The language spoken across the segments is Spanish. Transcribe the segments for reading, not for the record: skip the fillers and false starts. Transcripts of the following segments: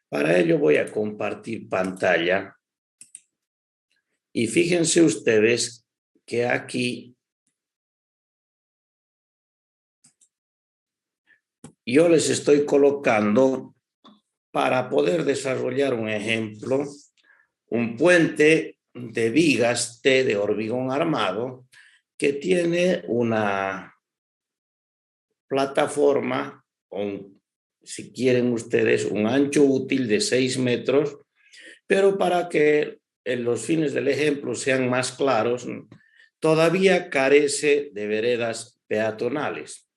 Para ello voy a compartir pantalla y fíjense ustedes que aquí yo les estoy colocando para poder desarrollar un ejemplo, un puente de vigas T de hormigón armado que tiene una plataforma, si quieren ustedes, un ancho útil de 6 metros, pero para que en los fines del ejemplo sean más claros, todavía carece de veredas peatonales.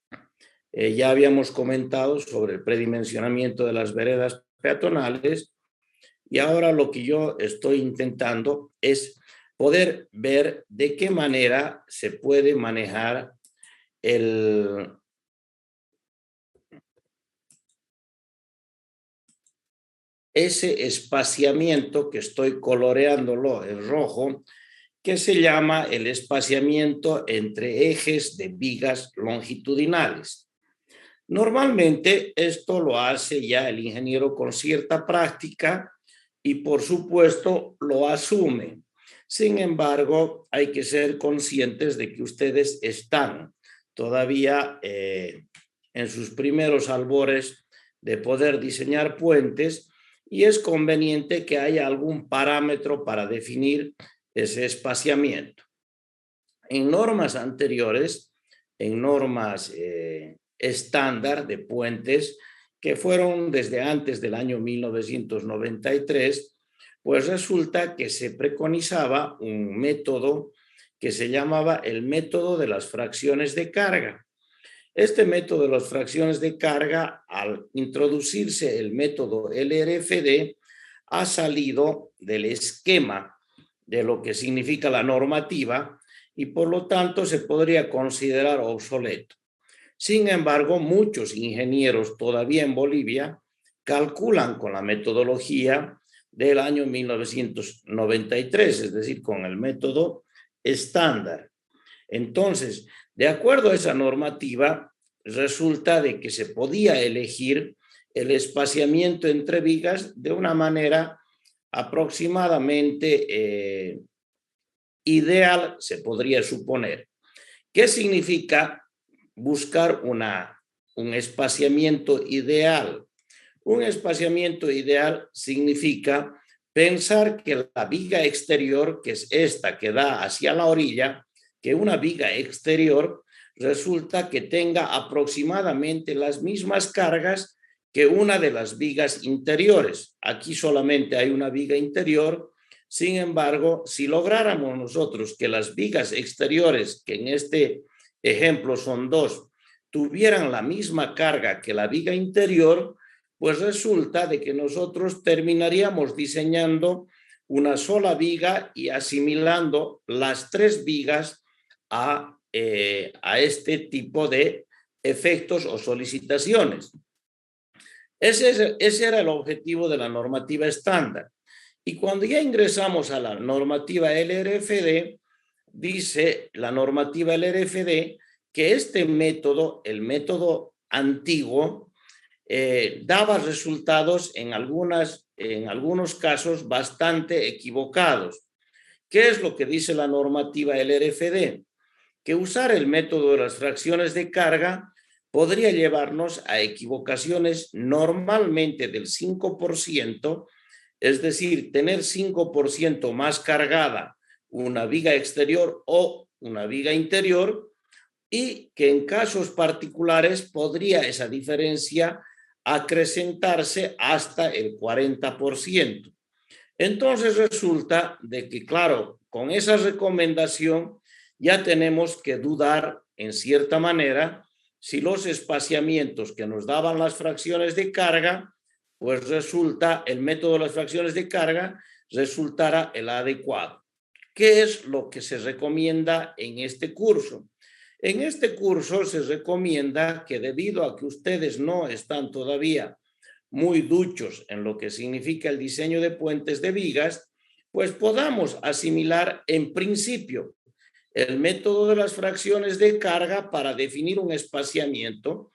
Ya habíamos comentado sobre el predimensionamiento de las veredas peatonales y ahora lo que yo estoy intentando es poder ver de qué manera se puede manejar ese espaciamiento que estoy coloreándolo en rojo, que se llama el espaciamiento entre ejes de vigas longitudinales. Normalmente esto lo hace ya el ingeniero con cierta práctica y por supuesto lo asume. Sin embargo, hay que ser conscientes de que ustedes están todavía en sus primeros albores de poder diseñar puentes y es conveniente que haya algún parámetro para definir ese espaciamiento. En normas anteriores, en normas estándar de puentes que fueron desde antes del año 1993, pues resulta que se preconizaba un método que se llamaba el método de las fracciones de carga. Este método de las fracciones de carga, al introducirse el método LRFD, ha salido del esquema de lo que significa la normativa y por lo tanto se podría considerar obsoleto. Sin embargo, muchos ingenieros todavía en Bolivia calculan con la metodología del año 1993, es decir, con el método estándar. Entonces, de acuerdo a esa normativa, resulta de que se podía elegir el espaciamiento entre vigas de una manera aproximadamente ideal, se podría suponer. ¿Qué significa buscar un espaciamiento ideal? Un espaciamiento ideal significa pensar que la viga exterior, que es esta que da hacia la orilla, que una viga exterior resulta que tenga aproximadamente las mismas cargas que una de las vigas interiores. Aquí solamente hay una viga interior. Sin embargo, si lográramos nosotros que las vigas exteriores, que en este ejemplo son dos, tuvieran la misma carga que la viga interior, pues resulta de que nosotros terminaríamos diseñando una sola viga y asimilando las tres vigas a este tipo de efectos o solicitaciones. Ese era el objetivo de la normativa estándar. Y cuando ya ingresamos a la normativa LRFD, dice la normativa LRFD que este método, el método antiguo, daba resultados en algunos casos bastante equivocados. ¿Qué es lo que dice la normativa LRFD? Que usar el método de las fracciones de carga podría llevarnos a equivocaciones normalmente del 5%, es decir, tener 5% más cargada una viga exterior o una viga interior, y que en casos particulares podría esa diferencia acrecentarse hasta el 40%. Entonces resulta de que, claro, con esa recomendación ya tenemos que dudar en cierta manera si los espaciamientos que nos daban las fracciones de carga, pues resulta, el método de las fracciones de carga resultará el adecuado. ¿Qué es lo que se recomienda en este curso? En este curso se recomienda que debido a que ustedes no están todavía muy duchos en lo que significa el diseño de puentes de vigas, pues podamos asimilar en principio el método de las fracciones de carga para definir un espaciamiento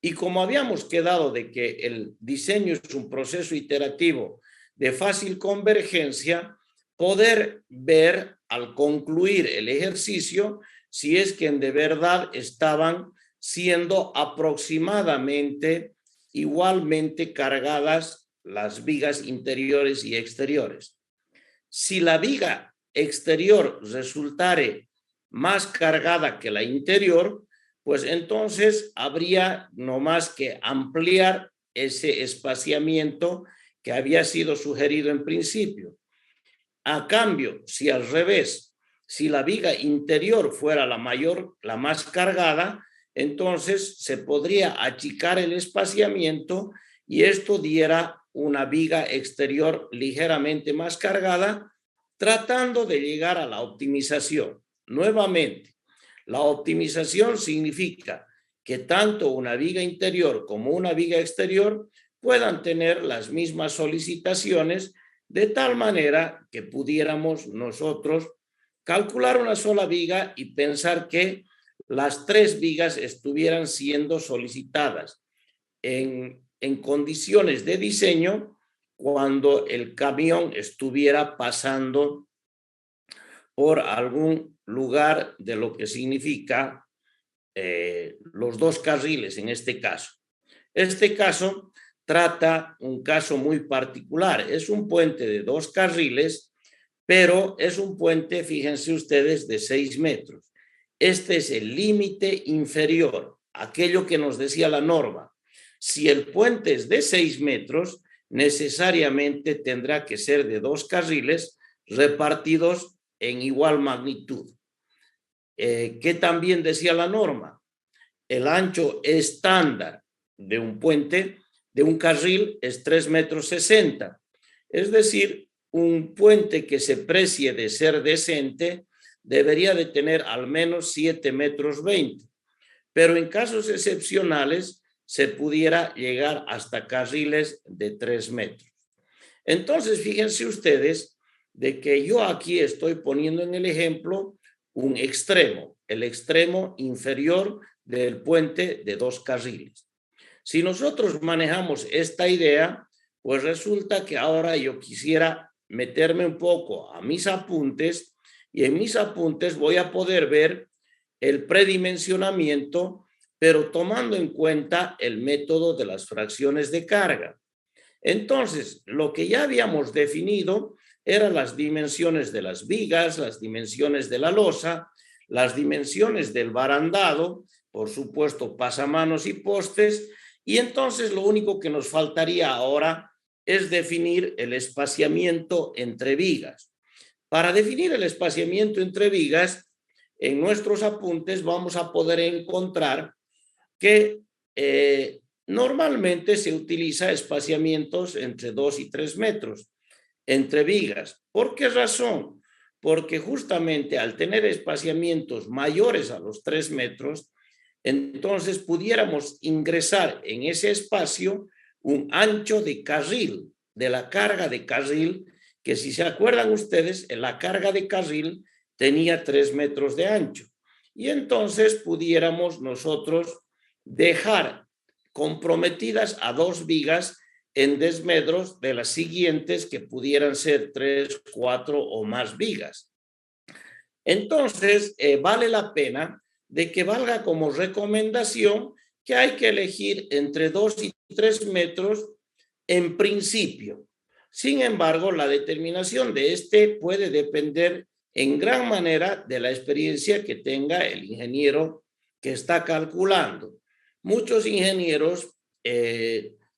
Y como habíamos quedado de que el diseño es un proceso iterativo de fácil convergencia, poder ver al concluir el ejercicio si es que de verdad estaban siendo aproximadamente igualmente cargadas las vigas interiores y exteriores. Si la viga exterior resultare más cargada que la interior, pues entonces habría nomás que ampliar ese espaciamiento que había sido sugerido en principio. A cambio, si al revés, si la viga interior fuera la mayor, la más cargada, entonces se podría achicar el espaciamiento y esto diera una viga exterior ligeramente más cargada, tratando de llegar a la optimización. Nuevamente, la optimización significa que tanto una viga interior como una viga exterior puedan tener las mismas solicitaciones, de tal manera que pudiéramos nosotros calcular una sola viga y pensar que las tres vigas estuvieran siendo solicitadas en condiciones de diseño cuando el camión estuviera pasando por algún lugar de lo que significa los dos carriles en este caso. Este caso trata un caso muy particular. Es un puente de dos carriles, pero es un puente, fíjense ustedes, de 6 metros. Este es el límite inferior, aquello que nos decía la norma. Si el puente es de 6 metros, necesariamente tendrá que ser de dos carriles repartidos en igual magnitud. ¿Qué también decía la norma? El ancho estándar de un puente, de un carril, es 3,60 metros. Es decir, un puente que se precie de ser decente debería de tener al menos 7,20 metros. Pero en casos excepcionales se pudiera llegar hasta carriles de 3 metros. Entonces, fíjense ustedes de que yo aquí estoy poniendo en el ejemplo un extremo, el extremo inferior del puente de dos carriles. Si nosotros manejamos esta idea, pues resulta que ahora yo quisiera meterme un poco a mis apuntes y en mis apuntes voy a poder ver el predimensionamiento, pero tomando en cuenta el método de las fracciones de carga. Entonces, lo que ya habíamos definido eran las dimensiones de las vigas, las dimensiones de la losa, las dimensiones del barandado, por supuesto, pasamanos y postes, y entonces lo único que nos faltaría ahora es definir el espaciamiento entre vigas. Para definir el espaciamiento entre vigas, en nuestros apuntes vamos a poder encontrar que normalmente se utiliza espaciamientos entre 2 y 3 metros entre vigas. ¿Por qué razón? Porque justamente al tener espaciamientos mayores a los 3 metros, entonces pudiéramos ingresar en ese espacio un ancho de carril, de la carga de carril, que si se acuerdan ustedes, la carga de carril tenía 3 metros de ancho. Y entonces pudiéramos nosotros dejar comprometidas a dos vigas en desmedros de las siguientes que pudieran ser 3, 4 o más vigas. Entonces, vale la pena de que valga como recomendación que hay que elegir entre 2 y 3 metros en principio. Sin embargo, la determinación de este puede depender en gran manera de la experiencia que tenga el ingeniero que está calculando. Muchos ingenieros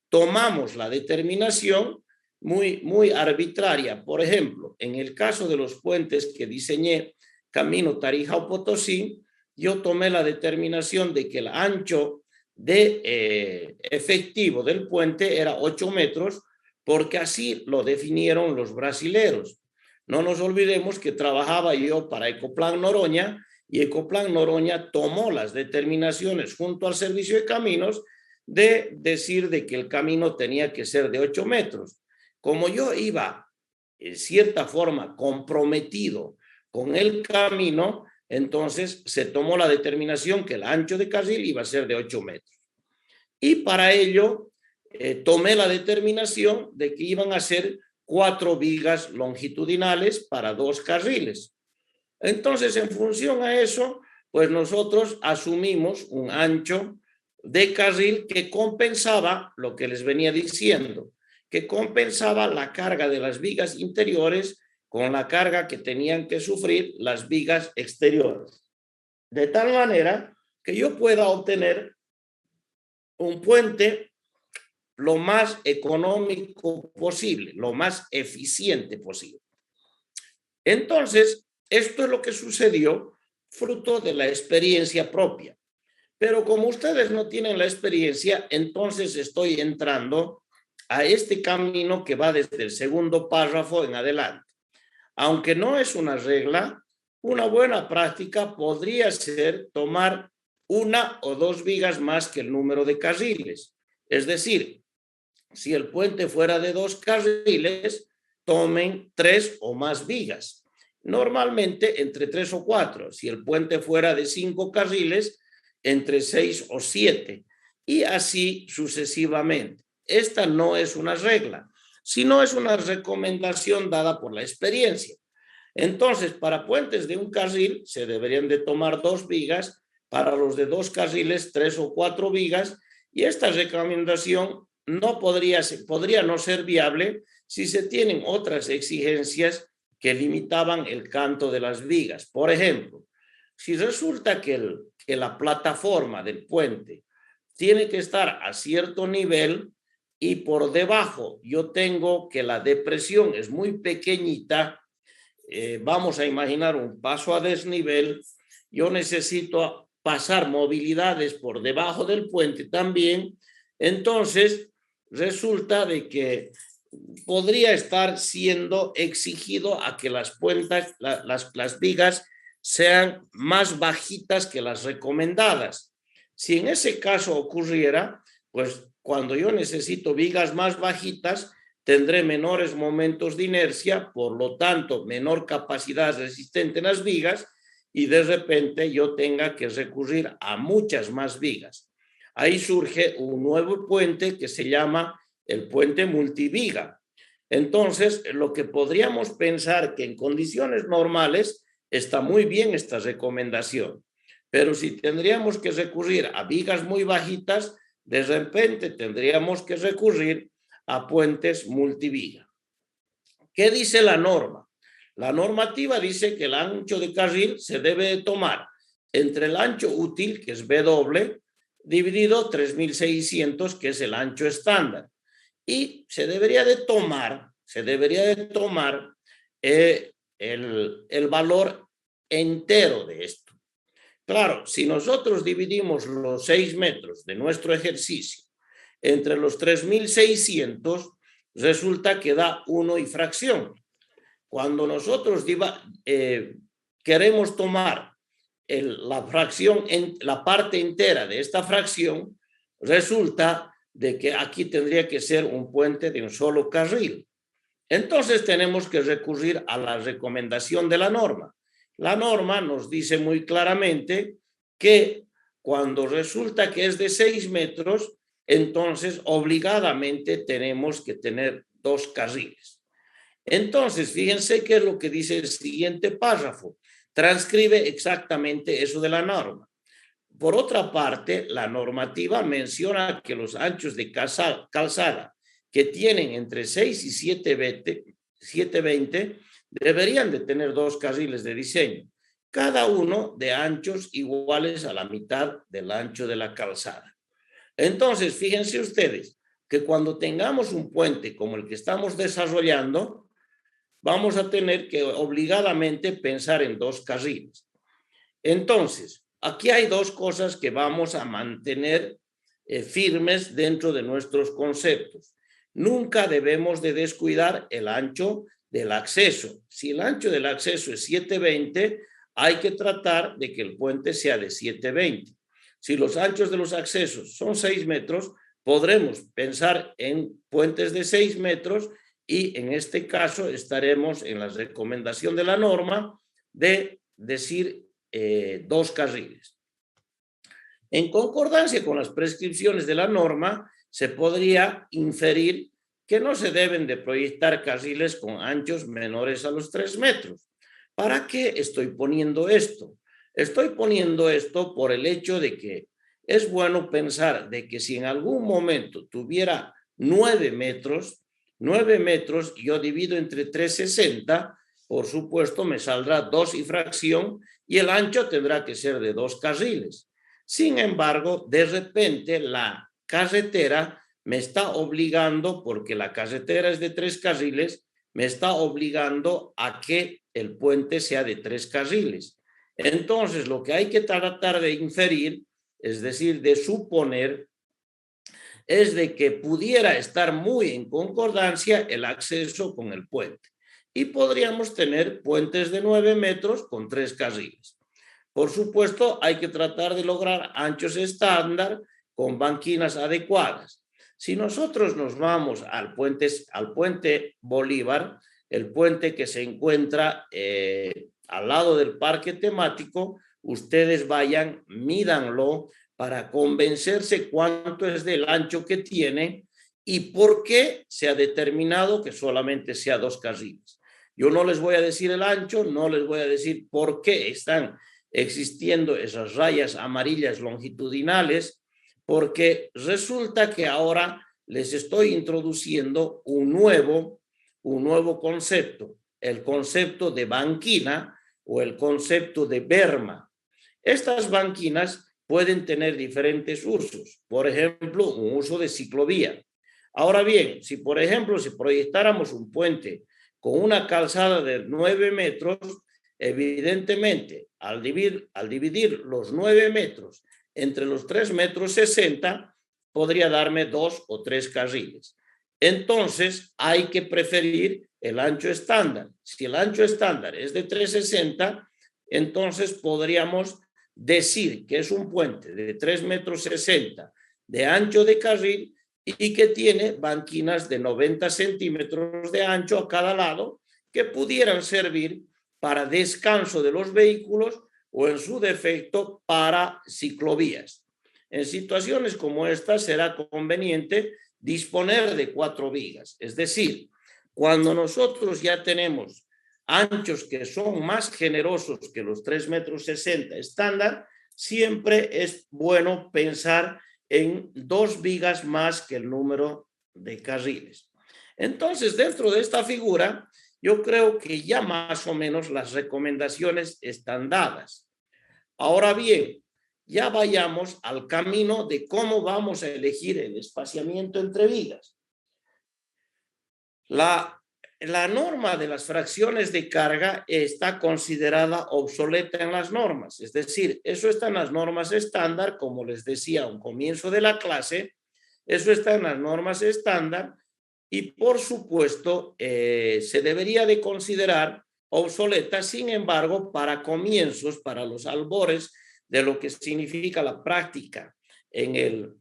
tomamos la determinación muy arbitraria. Por ejemplo, en el caso de los puentes que diseñé, Camino Tarija-Potosí, yo tomé la determinación de que el ancho de efectivo del puente era 8 metros, porque así lo definieron los brasileros. No nos olvidemos que trabajaba yo para Ecoplan Noronha y Ecoplan Noronha tomó las determinaciones junto al Servicio de Caminos de decir de que el camino tenía que ser de 8 metros. Como yo iba, en cierta forma, comprometido con el camino, entonces se tomó la determinación que el ancho de carril iba a ser de 8 metros. Y para ello tomé la determinación de que iban a ser 4 vigas longitudinales para 2 carriles. Entonces, en función a eso, pues nosotros asumimos un ancho de carril que compensaba lo que les venía diciendo, que compensaba la carga de las vigas interiores con la carga que tenían que sufrir las vigas exteriores. De tal manera que yo pueda obtener un puente lo más económico posible, lo más eficiente posible. Entonces, esto es lo que sucedió fruto de la experiencia propia. Pero como ustedes no tienen la experiencia, entonces estoy entrando a este camino que va desde el segundo párrafo en adelante. Aunque no es una regla, una buena práctica podría ser tomar 1 o 2 vigas más que el número de carriles. Es decir, si el puente fuera de 2 carriles, tomen 3 o más vigas. Normalmente entre 3 o 4. Si el puente fuera de 5 carriles, entre 6 o 7. Y así sucesivamente. Esta no es una regla, sino es una recomendación dada por la experiencia. Entonces, para puentes de un carril se deberían de tomar 2 vigas, para los de 2 carriles 3 o 4 vigas, y esta recomendación no podría no ser viable si se tienen otras exigencias que limitaban el canto de las vigas. Por ejemplo, si resulta que la plataforma del puente tiene que estar a cierto nivel y por debajo yo tengo que la depresión es muy pequeñita, vamos a imaginar un paso a desnivel, yo necesito pasar movilidades por debajo del puente también, entonces resulta de que podría estar siendo exigido a que las puertas, las vigas sean más bajitas que las recomendadas. Si en ese caso ocurriera, pues cuando yo necesito vigas más bajitas, tendré menores momentos de inercia, por lo tanto, menor capacidad resistente en las vigas y de repente yo tenga que recurrir a muchas más vigas. Ahí surge un nuevo puente que se llama el puente multiviga. Entonces, lo que podríamos pensar que en condiciones normales está muy bien esta recomendación, pero si tendríamos que recurrir a vigas muy bajitas, de repente tendríamos que recurrir a puentes multiviga. ¿Qué dice la norma? La normativa dice que el ancho de carril se debe de tomar entre el ancho útil, que es W, dividido 3600, que es el ancho estándar. Y se debería de tomar el valor entero de esto. Claro, si nosotros dividimos los 6 metros de nuestro ejercicio entre los 3600, resulta que da 1 y fracción. Cuando nosotros queremos tomar la fracción, la parte entera de esta fracción, resulta de que aquí tendría que ser un puente de un solo carril. Entonces tenemos que recurrir a la recomendación de la norma. La norma nos dice muy claramente que cuando resulta que es de 6 metros, entonces obligadamente tenemos que tener 2 carriles. Entonces, fíjense qué es lo que dice el siguiente párrafo. Transcribe exactamente eso de la norma. Por otra parte, la normativa menciona que los anchos de calzada que tienen entre 6 y 720 deberían de tener 2 carriles de diseño, cada uno de anchos iguales a la mitad del ancho de la calzada. Entonces, fíjense ustedes que cuando tengamos un puente como el que estamos desarrollando, vamos a tener que obligadamente pensar en 2 carriles. Entonces, aquí hay 2 cosas que vamos a mantener firmes dentro de nuestros conceptos. Nunca debemos de descuidar el ancho del acceso. Si el ancho del acceso es 720, hay que tratar de que el puente sea de 720. Si los anchos de los accesos son 6 metros, podremos pensar en puentes de 6 metros y en este caso estaremos en la recomendación de la norma de decir 2 carriles. En concordancia con las prescripciones de la norma, se podría inferir que no se deben de proyectar carriles con anchos menores a los 3 metros. ¿Para qué estoy poniendo esto? Estoy poniendo esto por el hecho de que es bueno pensar de que si en algún momento tuviera 9 metros, yo divido entre 360, por supuesto me saldrá 2 y fracción y el ancho tendrá que ser de 2 carriles. Sin embargo, de repente la carretera me está obligando, porque la carretera es de 3 carriles, me está obligando a que el puente sea de 3 carriles. Entonces, lo que hay que tratar de inferir, es decir, de suponer, es de que pudiera estar muy en concordancia el acceso con el puente. Y podríamos tener puentes de 9 metros con 3 carriles. Por supuesto, hay que tratar de lograr anchos estándar con banquinas adecuadas. Si nosotros nos vamos al puente Bolívar, el puente que se encuentra al lado del parque temático, ustedes vayan, mídanlo para convencerse cuánto es del ancho que tiene y por qué se ha determinado que solamente sea 2 carriles. Yo no les voy a decir el ancho, no les voy a decir por qué están existiendo esas rayas amarillas longitudinales, porque resulta que ahora les estoy introduciendo un nuevo concepto, el concepto de banquina o el concepto de berma. Estas banquinas pueden tener diferentes usos, por ejemplo, un uso de ciclovía. Ahora bien, si por ejemplo, si proyectáramos un puente con una calzada de 9 metros, evidentemente, al dividir los 9 metros entre los 3 metros 60, podría darme 2 o 3 carriles. Entonces, hay que preferir el ancho estándar. Si el ancho estándar es de 360, entonces podríamos decir que es un puente de 3 metros 60 de ancho de carril y que tiene banquinas de 90 centímetros de ancho a cada lado que pudieran servir para descanso de los vehículos o en su defecto para ciclovías. En situaciones como esta será conveniente disponer de 4 vigas, es decir, cuando nosotros ya tenemos anchos que son más generosos que los 3 metros 60 estándar, siempre es bueno pensar en 2 vigas más que el número de carriles. Entonces, dentro de esta figura, yo creo que ya más o menos las recomendaciones están dadas. Ahora bien, ya vayamos al camino de cómo vamos a elegir el espaciamiento entre vigas. La norma de las fracciones de carga está considerada obsoleta en las normas, es decir, eso está en las normas estándar, como les decía a un comienzo de la clase, eso está en las normas estándar y por supuesto se debería de considerar obsoleta, sin embargo, para comienzos, para los albores de lo que significa la práctica en el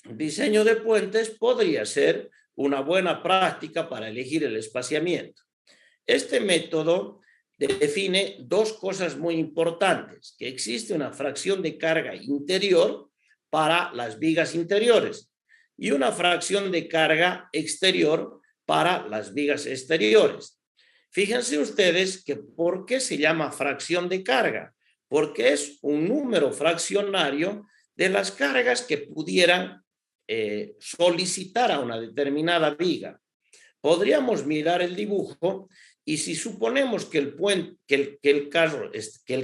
diseño de puentes, podría ser una buena práctica para elegir el espaciamiento. Este método define 2 cosas muy importantes, que existe una fracción de carga interior para las vigas interiores y una fracción de carga exterior para las vigas exteriores. Fíjense ustedes que ¿por qué se llama fracción de carga? Porque es un número fraccionario de las cargas que pudieran solicitar a una determinada viga. Podríamos mirar el dibujo y si suponemos que el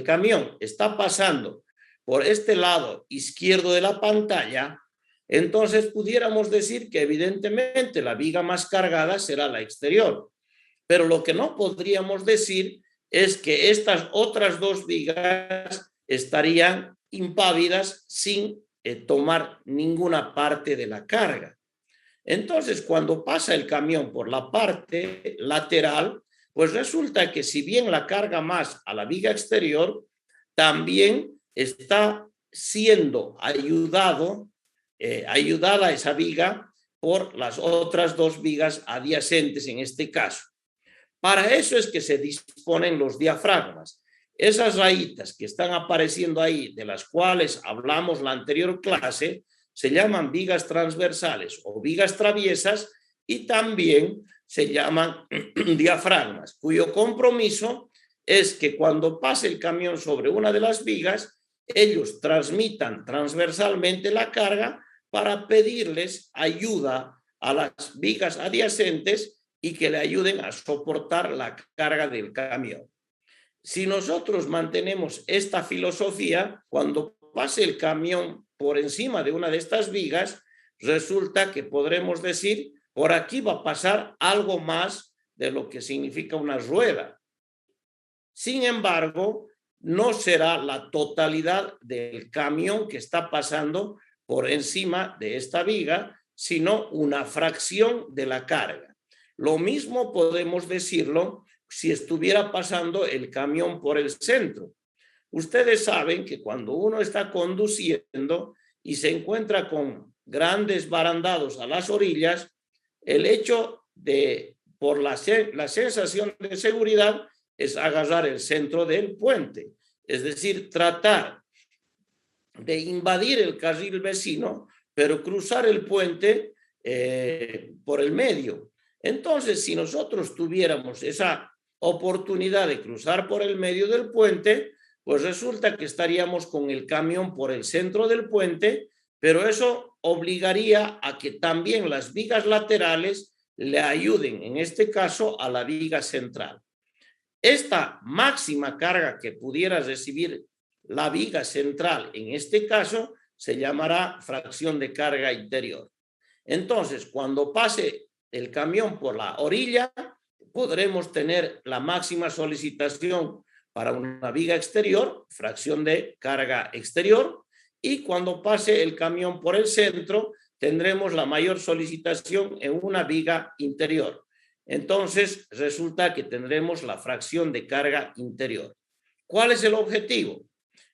camión está pasando por este lado izquierdo de la pantalla, entonces pudiéramos decir que evidentemente la viga más cargada será la exterior. Pero lo que no podríamos decir es que estas otras 2 vigas estarían impávidas sin tomar ninguna parte de la carga. Entonces, cuando pasa el camión por la parte lateral, pues resulta que si bien la carga más a la viga exterior, también está siendo ayudada esa viga por las otras 2 vigas adyacentes en este caso. Para eso es que se disponen los diafragmas. Esas rayitas que están apareciendo ahí, de las cuales hablamos la anterior clase, se llaman vigas transversales o vigas traviesas y también se llaman diafragmas, cuyo compromiso es que cuando pase el camión sobre una de las vigas, ellos transmitan transversalmente la carga para pedirles ayuda a las vigas adyacentes y que le ayuden a soportar la carga del camión. Si nosotros mantenemos esta filosofía, cuando pase el camión por encima de una de estas vigas, resulta que podremos decir, por aquí va a pasar algo más de lo que significa una rueda. Sin embargo, no será la totalidad del camión que está pasando por encima de esta viga, sino una fracción de la carga. Lo mismo podemos decirlo si estuviera pasando el camión por el centro. Ustedes saben que cuando uno está conduciendo y se encuentra con grandes barandados a las orillas, el hecho de, por la sensación de seguridad, es agarrar el centro del puente, es decir, tratar de invadir el carril vecino, pero cruzar el puente por el medio. Entonces, si nosotros tuviéramos esa oportunidad de cruzar por el medio del puente, pues resulta que estaríamos con el camión por el centro del puente, pero eso obligaría a que también las vigas laterales le ayuden, en este caso, a la viga central. Esta máxima carga que pudiera recibir la viga central, en este caso, se llamará fracción de carga interior. Entonces, cuando pase el camión por la orilla, podremos tener la máxima solicitación para una viga exterior, fracción de carga exterior, y cuando pase el camión por el centro, tendremos la mayor solicitación en una viga interior. Entonces, resulta que tendremos la fracción de carga interior. ¿Cuál es el objetivo?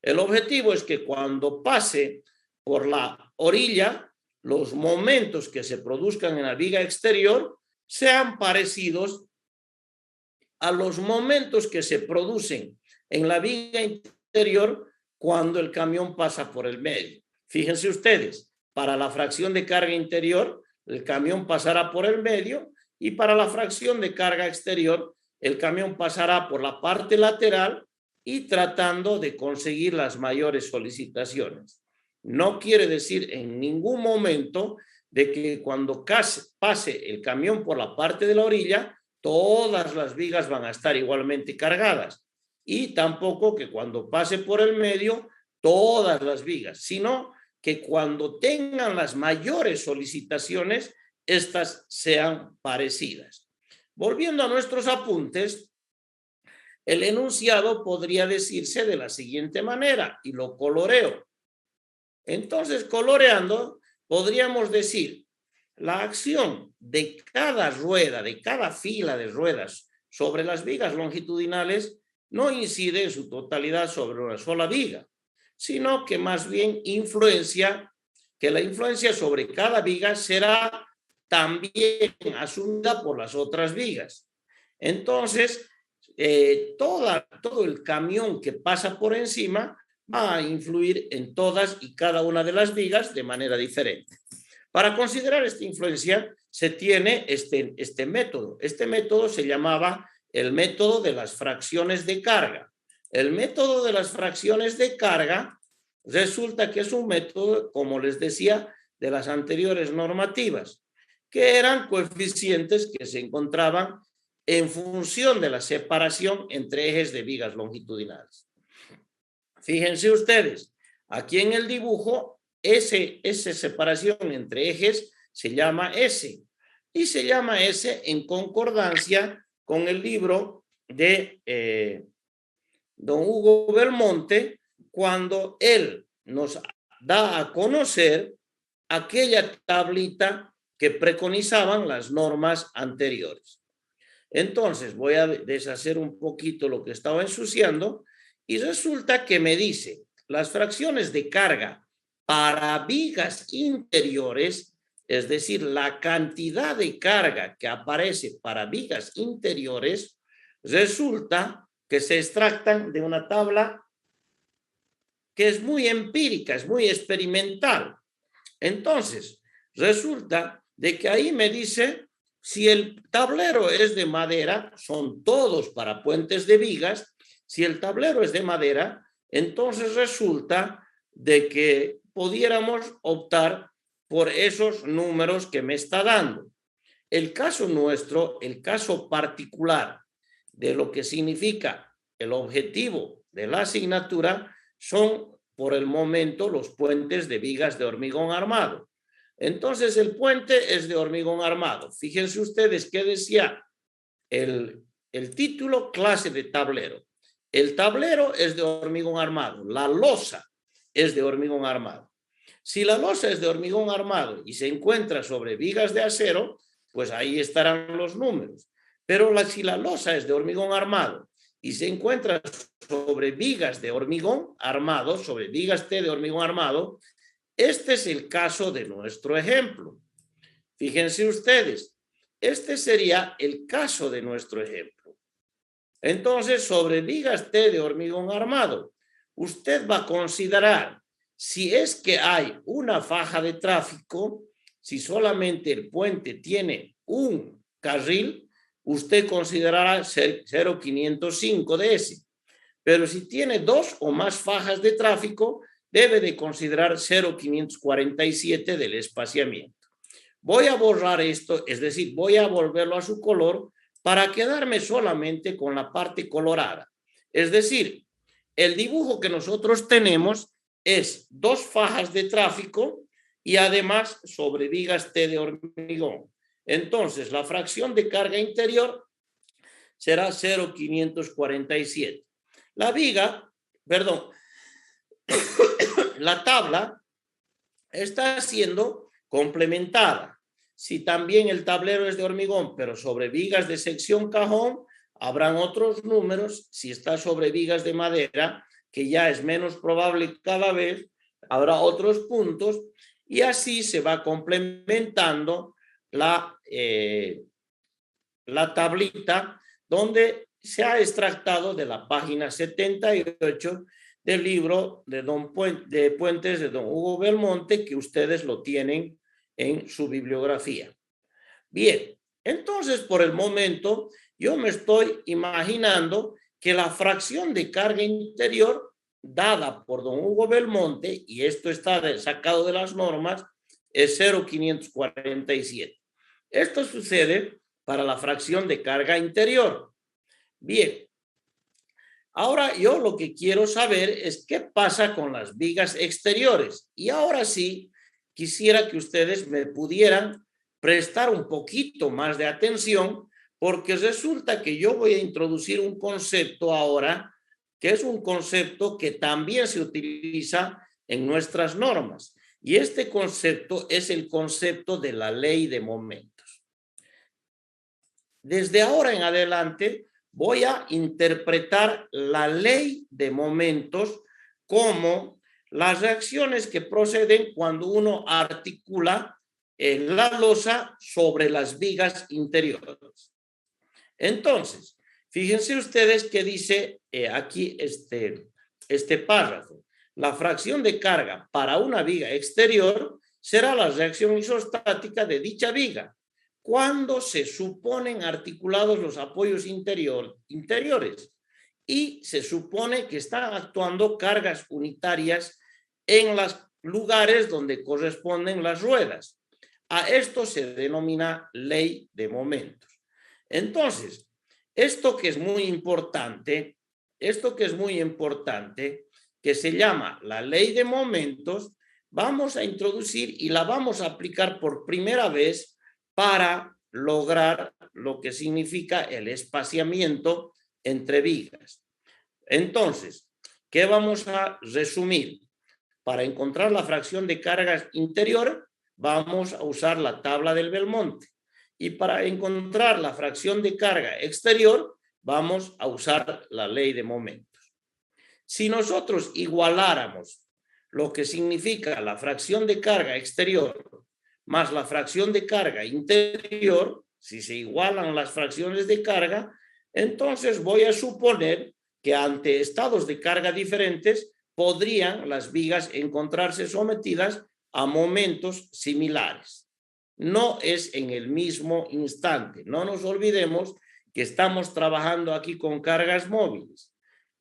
El objetivo es que cuando pase por la orilla, los momentos que se produzcan en la viga exterior sean parecidos a los momentos que se producen en la viga interior cuando el camión pasa por el medio. Fíjense ustedes, para la fracción de carga interior, el camión pasará por el medio, y para la fracción de carga exterior, el camión pasará por la parte lateral y tratando de conseguir las mayores solicitaciones. No quiere decir en ningún momento de que cuando pase el camión por la parte de la orilla, todas las vigas van a estar igualmente cargadas. Y tampoco que cuando pase por el medio, todas las vigas, sino que cuando tengan las mayores solicitaciones, estas sean parecidas. Volviendo a nuestros apuntes, el enunciado podría decirse de la siguiente manera, y lo coloreo. Entonces, coloreando, podríamos decir, la acción de cada rueda, de cada fila de ruedas sobre las vigas longitudinales no incide en su totalidad sobre una sola viga, sino que más bien la influencia sobre cada viga será también asumida por las otras vigas. Entonces, todo el camión que pasa por encima va a influir en todas y cada una de las vigas de manera diferente. Para considerar esta influencia se tiene este método. Este método se llamaba el método de las fracciones de carga. El método de las fracciones de carga resulta que es un método, como les decía, de las anteriores normativas, que eran coeficientes que se encontraban en función de la separación entre ejes de vigas longitudinales. Fíjense ustedes, aquí en el dibujo, esa separación entre ejes se llama S, y se llama S en concordancia con el libro de don Hugo Belmonte, cuando él nos da a conocer aquella tablita que preconizaban las normas anteriores. Entonces, voy a deshacer un poquito lo que estaba ensuciando y resulta que me dice las fracciones de carga para vigas interiores, es decir, la cantidad de carga que aparece para vigas interiores, resulta que se extractan de una tabla que es muy empírica, es muy experimental. Entonces, resulta de que ahí me dice, si el tablero es de madera, son todos para puentes de vigas. Si el tablero es de madera, entonces resulta de que pudiéramos optar por esos números que me está dando. El caso nuestro, el caso particular de lo que significa el objetivo de la asignatura son por el momento los puentes de vigas de hormigón armado. Entonces el puente es de hormigón armado. Fíjense ustedes qué decía el título, clase de tablero. El tablero es de hormigón armado, la losa es de hormigón armado. Si la losa es de hormigón armado y se encuentra sobre vigas de acero, pues ahí estarán los números. Pero si la losa es de hormigón armado y se encuentra sobre vigas de hormigón armado, sobre vigas T de hormigón armado, este es el caso de nuestro ejemplo. Fíjense ustedes, este sería el caso de nuestro ejemplo. Entonces, sobre vigas T de hormigón armado, usted va a considerar si es que hay una faja de tráfico, si solamente el puente tiene un carril, usted considerará 0,505 de ese. Pero si tiene dos o más fajas de tráfico, debe de considerar 0,547 del espaciamiento. Voy a borrar esto, es decir, voy a volverlo a su color para quedarme solamente con la parte colorada. Es decir, el dibujo que nosotros tenemos es dos fajas de tráfico y además sobre vigas T de hormigón. Entonces, la fracción de carga interior será 0,547. La viga, perdón, la tabla está siendo complementada. Si también el tablero es de hormigón, pero sobre vigas de sección cajón, habrán otros números. Si está sobre vigas de madera, que ya es menos probable cada vez, habrá otros puntos y así se va complementando la tablita donde se ha extractado de la página 78 del libro de Puentes de don Hugo Belmonte, que ustedes lo tienen en su bibliografía. Bien, entonces por el momento yo me estoy imaginando que la fracción de carga interior dada por don Hugo Belmonte, y esto está sacado de las normas, es 0,547. Esto sucede para la fracción de carga interior. Bien, ahora yo lo que quiero saber es qué pasa con las vigas exteriores. Y ahora sí, quisiera que ustedes me pudieran prestar un poquito más de atención, porque resulta que yo voy a introducir un concepto ahora, que es un concepto que también se utiliza en nuestras normas. Y este concepto es el concepto de la ley de momentos. Desde ahora en adelante voy a interpretar la ley de momentos como las reacciones que proceden cuando uno articula la losa sobre las vigas interiores. Entonces, fíjense ustedes que dice aquí este párrafo. La fracción de carga para una viga exterior será la reacción isostática de dicha viga cuando se suponen articulados los apoyos interiores y se supone que están actuando cargas unitarias en los lugares donde corresponden las ruedas. A esto se denomina ley de momentos. Entonces, esto que es muy importante, que se llama la ley de momentos, vamos a introducir y la vamos a aplicar por primera vez para lograr lo que significa el espaciamiento entre vigas. Entonces, ¿qué vamos a resumir? Para encontrar la fracción de cargas interior, vamos a usar la tabla del Belmonte. Y para encontrar la fracción de carga exterior, vamos a usar la ley de momentos. Si nosotros igualáramos lo que significa la fracción de carga exterior más la fracción de carga interior, si se igualan las fracciones de carga, entonces voy a suponer que ante estados de carga diferentes podrían las vigas encontrarse sometidas a momentos similares. No es en el mismo instante. No nos olvidemos que estamos trabajando aquí con cargas móviles.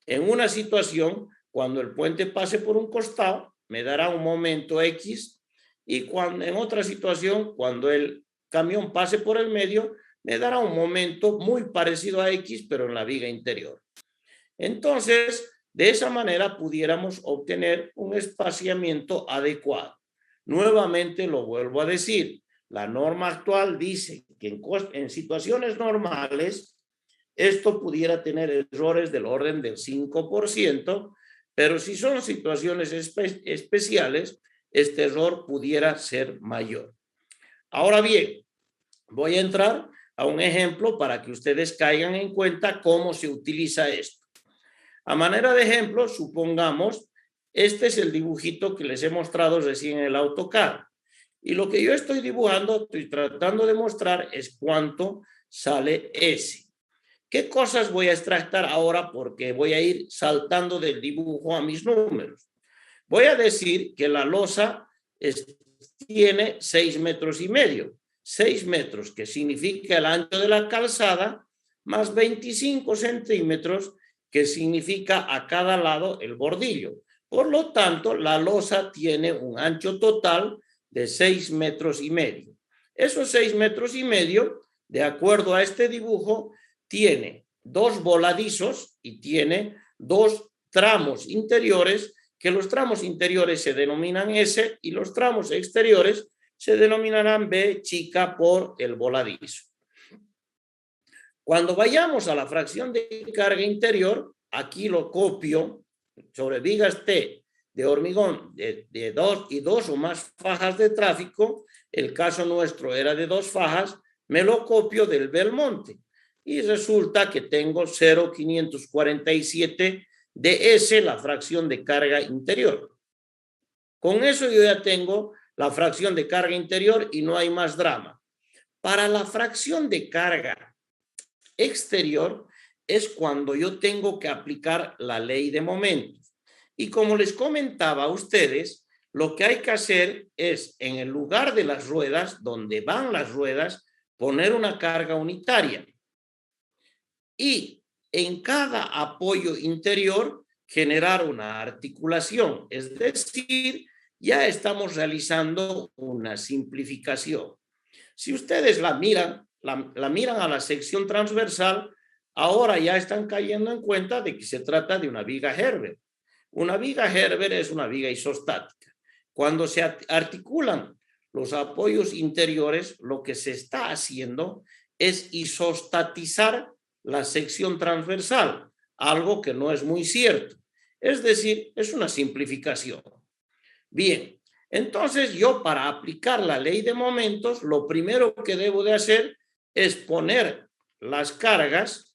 En una situación, cuando el puente pase por un costado, me dará un momento X, y en otra situación, cuando el camión pase por el medio, me dará un momento muy parecido a X, pero en la viga interior. Entonces, de esa manera pudiéramos obtener un espaciamiento adecuado. Nuevamente lo vuelvo a decir, la norma actual dice que en situaciones normales esto pudiera tener errores del orden del 5%, pero si son situaciones especiales, este error pudiera ser mayor. Ahora bien, voy a entrar a un ejemplo para que ustedes caigan en cuenta cómo se utiliza esto. A manera de ejemplo, supongamos, este es el dibujito que les he mostrado recién en el AutoCAD. Y lo que yo estoy dibujando, estoy tratando de mostrar es cuánto sale S. ¿Qué cosas voy a extractar ahora? Porque voy a ir saltando del dibujo a mis números. Voy a decir que la losa tiene 6,5 metros. 6 metros, que significa el ancho de la calzada, más 25 centímetros, que significa a cada lado el bordillo. Por lo tanto, la losa tiene un ancho total de 6,5 metros. Esos 6,5 metros, de acuerdo a este dibujo, tiene 2 voladizos y tiene 2 tramos interiores, que los tramos interiores se denominan S y los tramos exteriores se denominarán B chica por el voladizo. Cuando vayamos a la fracción de carga interior, aquí lo copio sobre vigas T de hormigón de 2 y 2 o más fajas de tráfico. El caso nuestro era de 2 fajas, me lo copio del Belmonte y resulta que tengo 0,547 de S, la fracción de carga interior. Con eso yo ya tengo la fracción de carga interior y no hay más drama. Para la fracción de carga exterior es cuando yo tengo que aplicar la ley de momentos. Y como les comentaba a ustedes, lo que hay que hacer es, en el lugar de las ruedas, donde van las ruedas, poner una carga unitaria. Y en cada apoyo interior generar una articulación, es decir, ya estamos realizando una simplificación. Si ustedes la miran a la sección transversal, ahora ya están cayendo en cuenta de que se trata de una viga Herbert. Una viga Herbert es una viga isostática. Cuando se articulan los apoyos interiores, lo que se está haciendo es isostatizar la sección transversal, algo que no es muy cierto. Es decir, es una simplificación. Bien, entonces yo para aplicar la ley de momentos, lo primero que debo de hacer es poner las cargas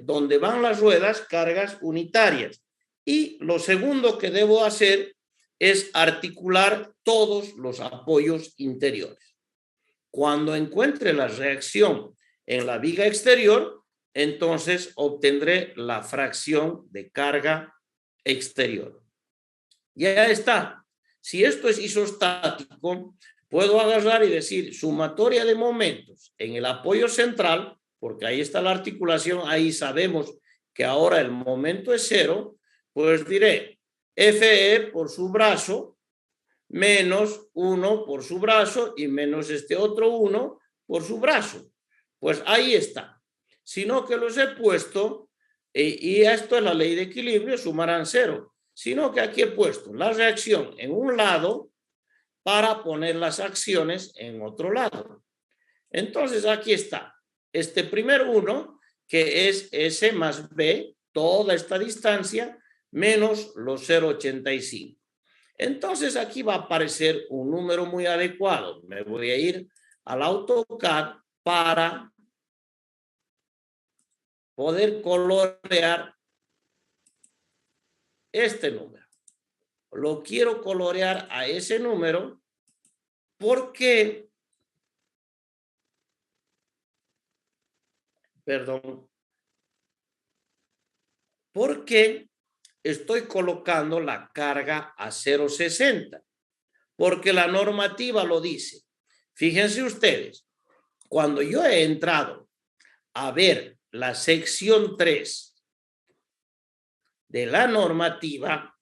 donde van las ruedas, cargas unitarias. Y lo segundo que debo hacer es articular todos los apoyos interiores. Cuando encuentre la reacción en la viga exterior, entonces obtendré la fracción de carga exterior. Ya está. Si esto es isostático, puedo agarrar y decir sumatoria de momentos en el apoyo central, porque ahí está la articulación, ahí sabemos que ahora el momento es 0, pues diré FE por su brazo menos 1 por su brazo y menos este otro 1 por su brazo. Pues ahí está. Sino que los he puesto, y esto es la ley de equilibrio, sumarán 0. Sino que aquí he puesto la reacción en un lado para poner las acciones en otro lado. Entonces aquí está. Este primer 1, que es S más B, toda esta distancia, menos los 0,85. Entonces aquí va a aparecer un número muy adecuado. Me voy a ir al AutoCAD para poder colorear este número. Lo quiero colorear a ese número porque, perdón, ¿Por qué estoy colocando la carga a 0,60? Porque la normativa lo dice. Fíjense ustedes, cuando yo he entrado a ver la sección 3 de la normativa,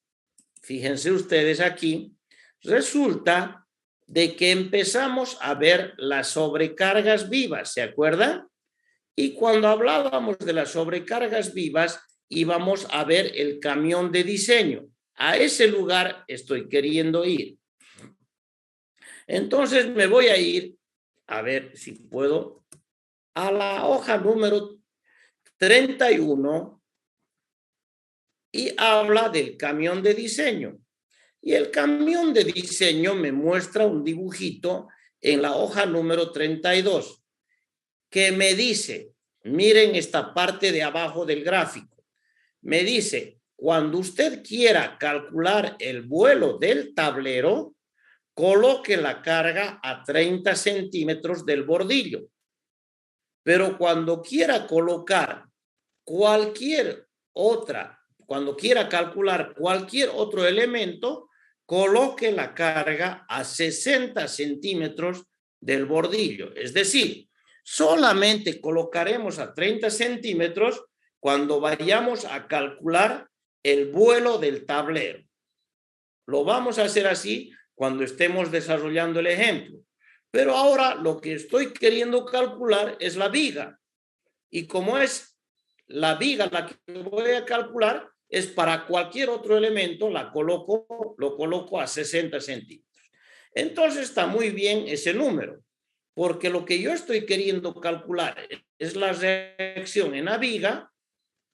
fíjense ustedes aquí, resulta de que empezamos a ver las sobrecargas vivas, ¿se acuerdan? Y cuando hablábamos de las sobrecargas vivas, íbamos a ver el camión de diseño. A ese lugar estoy queriendo ir. Entonces me voy a ir, a ver si puedo, a la hoja número 31 y habla del camión de diseño. Y el camión de diseño me muestra un dibujito en la hoja número 32 que me dice, miren esta parte de abajo del gráfico, me dice, cuando usted quiera calcular el vuelo del tablero, coloque la carga a 30 centímetros del bordillo. Pero cuando quiera colocar cualquier otra, cuando quiera calcular cualquier otro elemento, coloque la carga a 60 centímetros del bordillo. Es decir, solamente colocaremos a 30 centímetros cuando vayamos a calcular el vuelo del tablero. Lo vamos a hacer así cuando estemos desarrollando el ejemplo. Pero ahora lo que estoy queriendo calcular es la viga. Y como es la viga la que voy a calcular, es para cualquier otro elemento, lo coloco a 60 centímetros. Entonces está muy bien ese número, porque lo que yo estoy queriendo calcular es la reacción en la viga,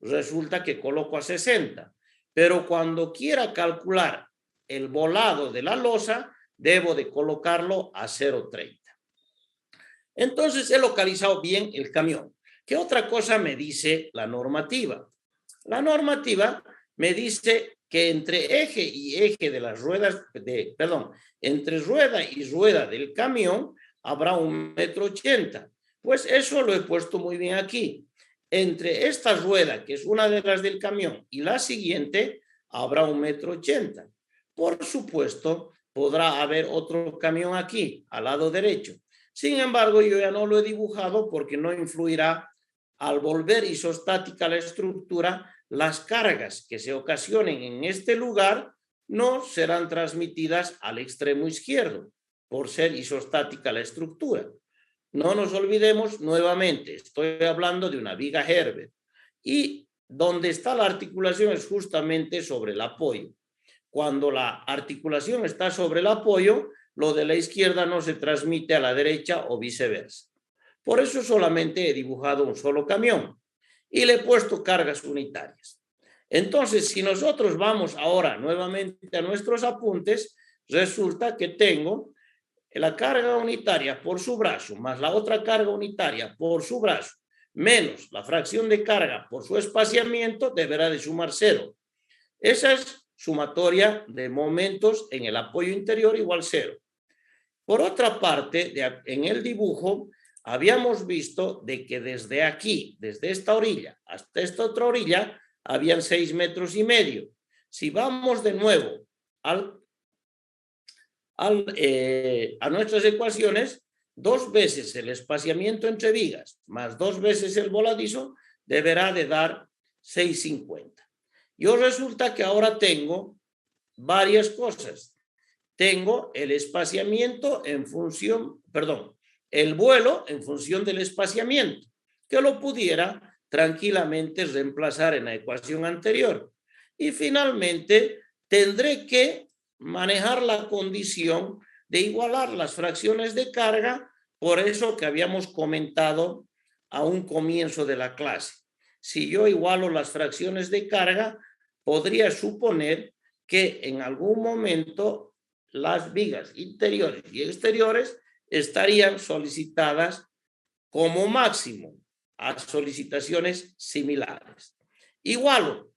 resulta que coloco a 60. Pero cuando quiera calcular el volado de la losa, debo de colocarlo a 0,30. Entonces he localizado bien el camión. ¿Qué otra cosa me dice la normativa? La normativa me dice que entre eje y eje de las ruedas, entre rueda y rueda del camión habrá 1,80 m. Pues eso lo he puesto muy bien aquí. Entre esta rueda, que es una de las del camión, y la siguiente, habrá 1,80 m. Por supuesto, podrá haber otro camión aquí, al lado derecho. Sin embargo, yo ya no lo he dibujado porque no influirá al volver isostática la estructura. Las cargas que se ocasionen en este lugar no serán transmitidas al extremo izquierdo por ser isostática la estructura. No nos olvidemos nuevamente, estoy hablando de una viga Herbert y donde está la articulación es justamente sobre el apoyo. Cuando la articulación está sobre el apoyo, lo de la izquierda no se transmite a la derecha o viceversa. Por eso solamente he dibujado un solo camión y le he puesto cargas unitarias. Entonces, si nosotros vamos ahora nuevamente a nuestros apuntes, resulta que tengo la carga unitaria por su brazo más la otra carga unitaria por su brazo menos la fracción de carga por su espaciamiento deberá de sumar 0. Esa es sumatoria de momentos en el apoyo interior igual 0. Por otra parte, en el dibujo habíamos visto de que desde aquí, desde esta orilla hasta esta otra orilla, habían 6,5 metros. Si vamos de nuevo a nuestras ecuaciones, 2 veces el espaciamiento entre vigas más 2 veces el voladizo deberá de dar 6,50. Yo resulta que ahora tengo varias cosas. Tengo el espaciamiento en función, el vuelo en función del espaciamiento, que lo pudiera tranquilamente reemplazar en la ecuación anterior. Y finalmente tendré que manejar la condición de igualar las fracciones de carga, por eso que habíamos comentado a un comienzo de la clase. Si yo igualo las fracciones de carga, podría suponer que en algún momento las vigas interiores y exteriores estarían solicitadas como máximo a solicitaciones similares. Igualo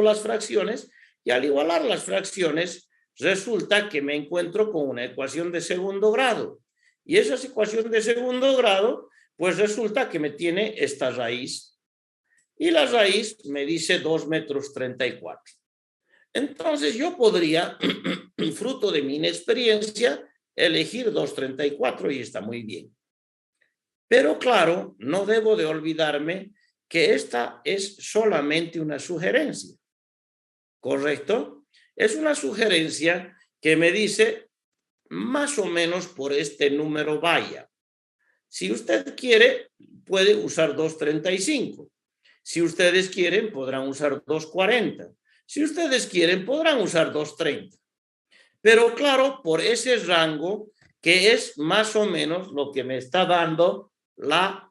las fracciones y al igualar las fracciones resulta que me encuentro con una ecuación de segundo grado y esa ecuación de segundo grado pues resulta que me tiene esta raíz. y la raíz me dice 2,34 metros. Entonces yo podría, fruto de mi inexperiencia, elegir 2,34 y está muy bien. Pero claro, no debo de olvidarme que esta es solamente una sugerencia, ¿correcto? Es una sugerencia que me dice más o menos por este número vaya. Si usted quiere, puede usar 2,35. Si ustedes quieren, podrán usar 2,40. Si ustedes quieren, podrán usar 2,30. Pero claro, por ese rango que es más o menos lo que me está dando la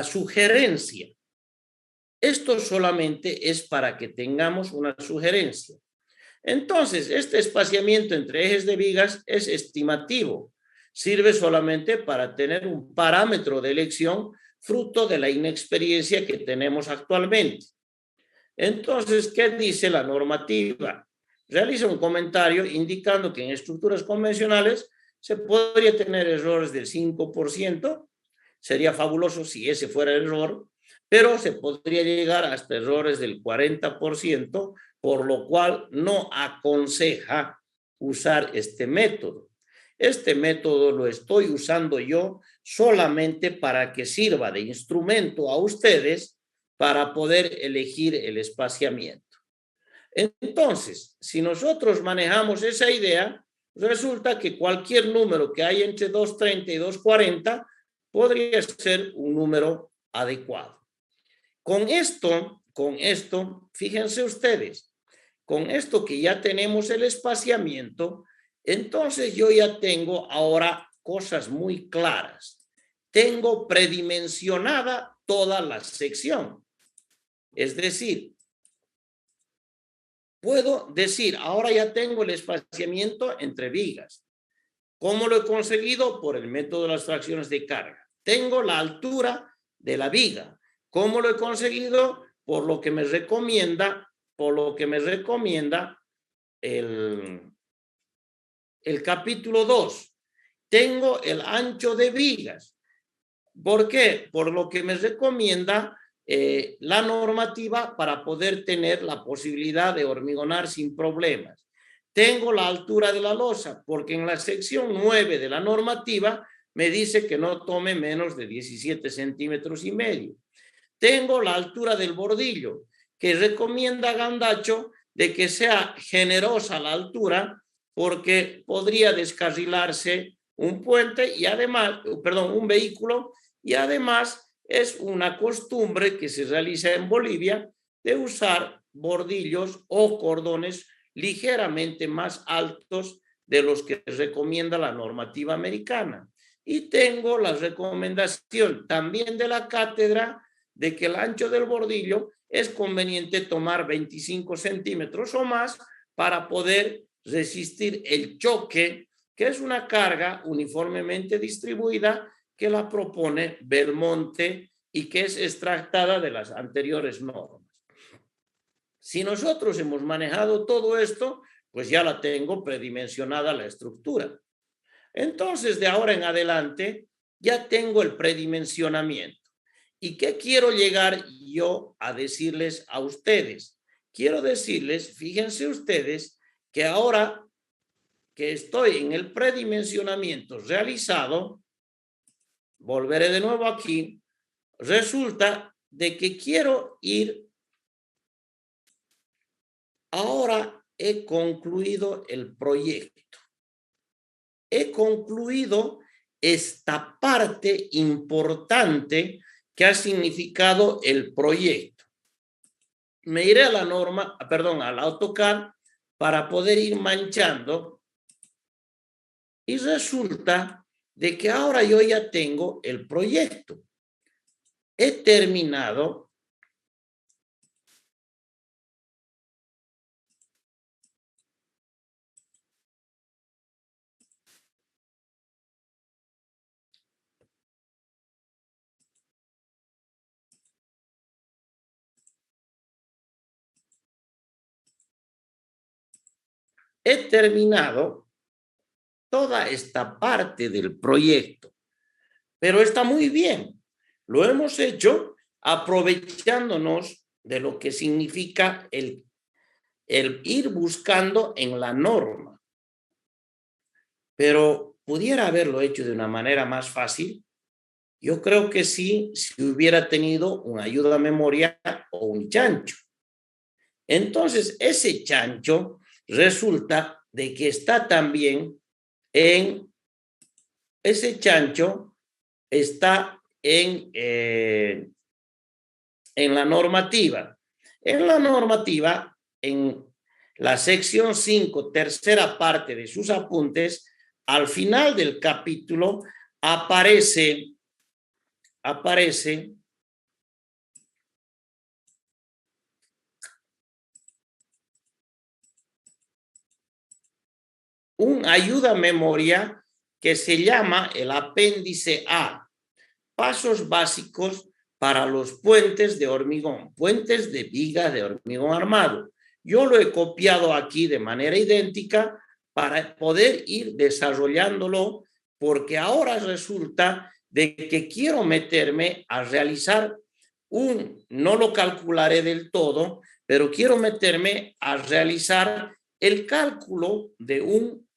sugerencia. Esto solamente es para que tengamos una sugerencia. Entonces, este espaciamiento entre ejes de vigas es estimativo. Sirve solamente para tener un parámetro de elección fruto de la inexperiencia que tenemos actualmente. Entonces, ¿qué dice la normativa? Realiza un comentario indicando que en estructuras convencionales se podría tener errores del 5%. Sería fabuloso si ese fuera el error, pero se podría llegar hasta errores del 40%, por lo cual no aconseja usar este método. Este método lo estoy usando yo solamente para que sirva de instrumento a ustedes para poder elegir el espaciamiento. Entonces, si nosotros manejamos esa idea, resulta que cualquier número que hay entre 2,30 y 2,40 podría ser un número adecuado. Con esto, fíjense ustedes, con esto que ya tenemos el espaciamiento, entonces yo ya tengo ahora cosas muy claras. Tengo predimensionada toda la sección. Es decir, puedo decir, ahora ya tengo el espaciamiento entre vigas. ¿Cómo lo he conseguido? Por el método de las fracciones de carga. Tengo la altura de la viga. ¿Cómo lo he conseguido? Por lo que me recomienda, el capítulo 2. Tengo el ancho de vigas. ¿Por qué? Por lo que me recomienda la normativa para poder tener la posibilidad de hormigonar sin problemas. Tengo la altura de la losa, porque en la sección 9 de la normativa me dice que no tome menos de 17,5 centímetros. Tengo la altura del bordillo, que recomienda Gandacho de que sea generosa la altura, porque podría descarrilarse un puente y además, un vehículo, y además es una costumbre que se realiza en Bolivia de usar bordillos o cordones ligeramente más altos de los que recomienda la normativa americana. Y tengo la recomendación también de la cátedra de que el ancho del bordillo es conveniente tomar 25 centímetros o más para poder resistir el choque, que es una carga uniformemente distribuida que la propone Belmonte y que es extractada de las anteriores normas. Si nosotros hemos manejado todo esto, pues ya la tengo predimensionada la estructura. Entonces, de ahora en adelante, ya tengo el predimensionamiento. ¿Y qué quiero llegar yo a decirles a ustedes? Quiero decirles, fíjense ustedes, que ahora que estoy en el predimensionamiento realizado, volveré de nuevo aquí, resulta de que quiero ir, ahora he concluido el proyecto. He concluido esta parte importante que ha significado el proyecto. Me iré a la norma, al AutoCAD para poder ir manchando y resulta de que ahora yo ya tengo el proyecto. He terminado toda esta parte del proyecto, pero está muy bien. Lo hemos hecho aprovechándonos de lo que significa el ir buscando en la norma. Pero ¿pudiera haberlo hecho de una manera más fácil? Yo creo que sí, si hubiera tenido una ayuda a memoria o un chancho. Entonces, ese chancho resulta de que está también ese chancho está en la normativa. En la normativa, en la sección 5, tercera parte de sus apuntes, al final del capítulo aparece un ayuda a memoria que se llama el apéndice A, pasos básicos para los puentes de hormigón, puentes de viga de hormigón armado. Yo lo he copiado aquí de manera idéntica para poder ir desarrollándolo, porque ahora resulta de que quiero meterme a realizar no lo calcularé del todo, pero quiero meterme a realizar el cálculo de un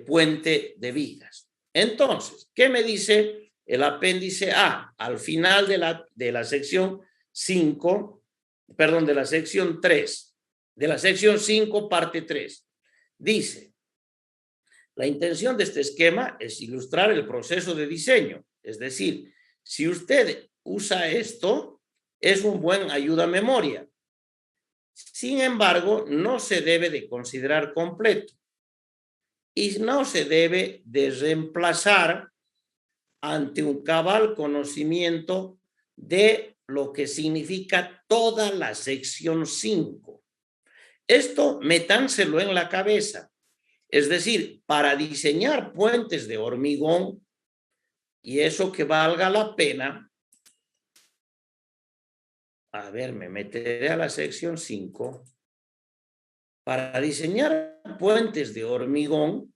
puente de vigas. Entonces, ¿qué me dice el apéndice A? Al final de la sección 5, perdón, de la sección 3, de la sección 5, parte 3, dice: la intención de este esquema es ilustrar el proceso de diseño. Es decir, si usted usa esto, es un buen ayuda a memoria. Sin embargo, no se debe de considerar completo y no se debe de reemplazar ante un cabal conocimiento de lo que significa toda la sección 5. Esto metánselo en la cabeza. Es decir, para diseñar puentes de hormigón, y eso que valga la pena, a ver, me meteré a la sección 5. Para diseñar puentes de hormigón,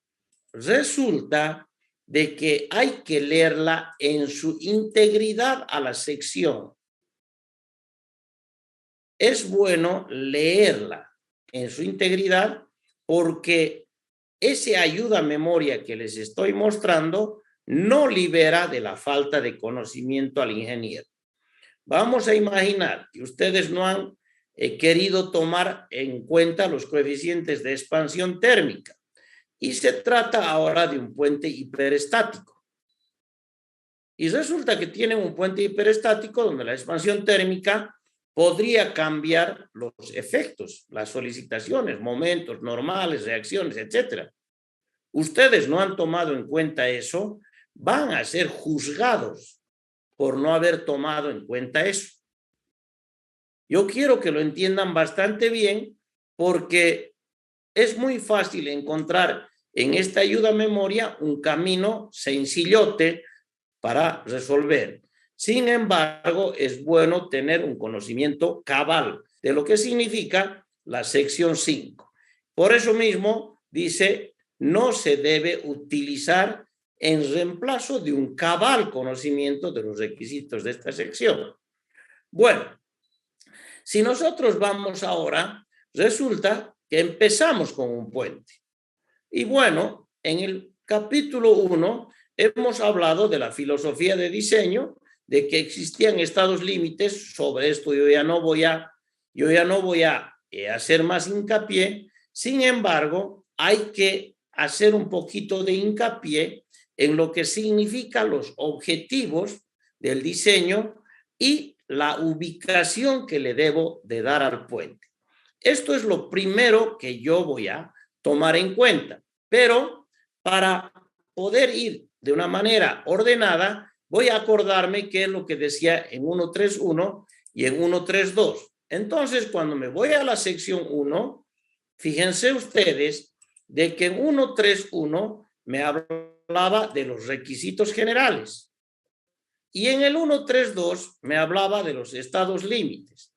resulta de que hay que leerla en su integridad a la sección. Es bueno leerla en su integridad porque ese ayuda a memoria que les estoy mostrando no libera de la falta de conocimiento al ingeniero. Vamos a imaginar que ustedes no han querido tomar en cuenta los coeficientes de expansión térmica y se trata ahora de un puente hiperestático. Y resulta que tienen un puente hiperestático donde la expansión térmica podría cambiar los efectos, las solicitaciones, momentos normales, reacciones, etc. Ustedes no han tomado en cuenta eso, van a ser juzgados por no haber tomado en cuenta eso. Yo quiero que lo entiendan bastante bien porque es muy fácil encontrar en esta ayuda a memoria un camino sencillote para resolver. Sin embargo, es bueno tener un conocimiento cabal de lo que significa la sección 5. Por eso mismo dice, no se debe utilizar en reemplazo de un cabal conocimiento de los requisitos de esta sección. Bueno, si nosotros vamos ahora, resulta que empezamos con un puente. Y bueno, en el capítulo 1 hemos hablado de la filosofía de diseño, de que existían estados límites. Sobre esto yo ya no voy a hacer más hincapié. Sin embargo, hay que hacer un poquito de hincapié en lo que significan los objetivos del diseño y la ubicación que le debo de dar al puente. Esto es lo primero que yo voy a tomar en cuenta, pero para poder ir de una manera ordenada, voy a acordarme qué es lo que decía en 1.3.1 y en 1.3.2. Entonces, cuando me voy a la sección 1, fíjense ustedes de que en 1.3.1 me hablaba de los requisitos generales y en el 1.3.2 me hablaba de los estados límites.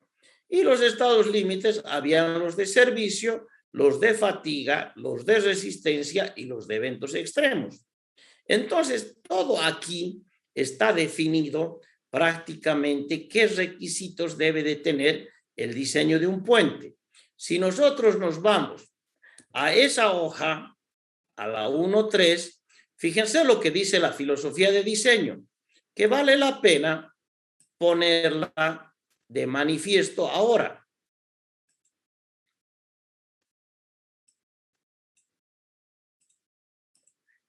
Y los estados límites habían los de servicio, los de fatiga, los de resistencia y los de eventos extremos. Entonces, todo aquí está definido prácticamente qué requisitos debe de tener el diseño de un puente. Si nosotros nos vamos a esa hoja, a la 1.3, fíjense lo que dice la filosofía de diseño, que vale la pena ponerla de manifiesto ahora.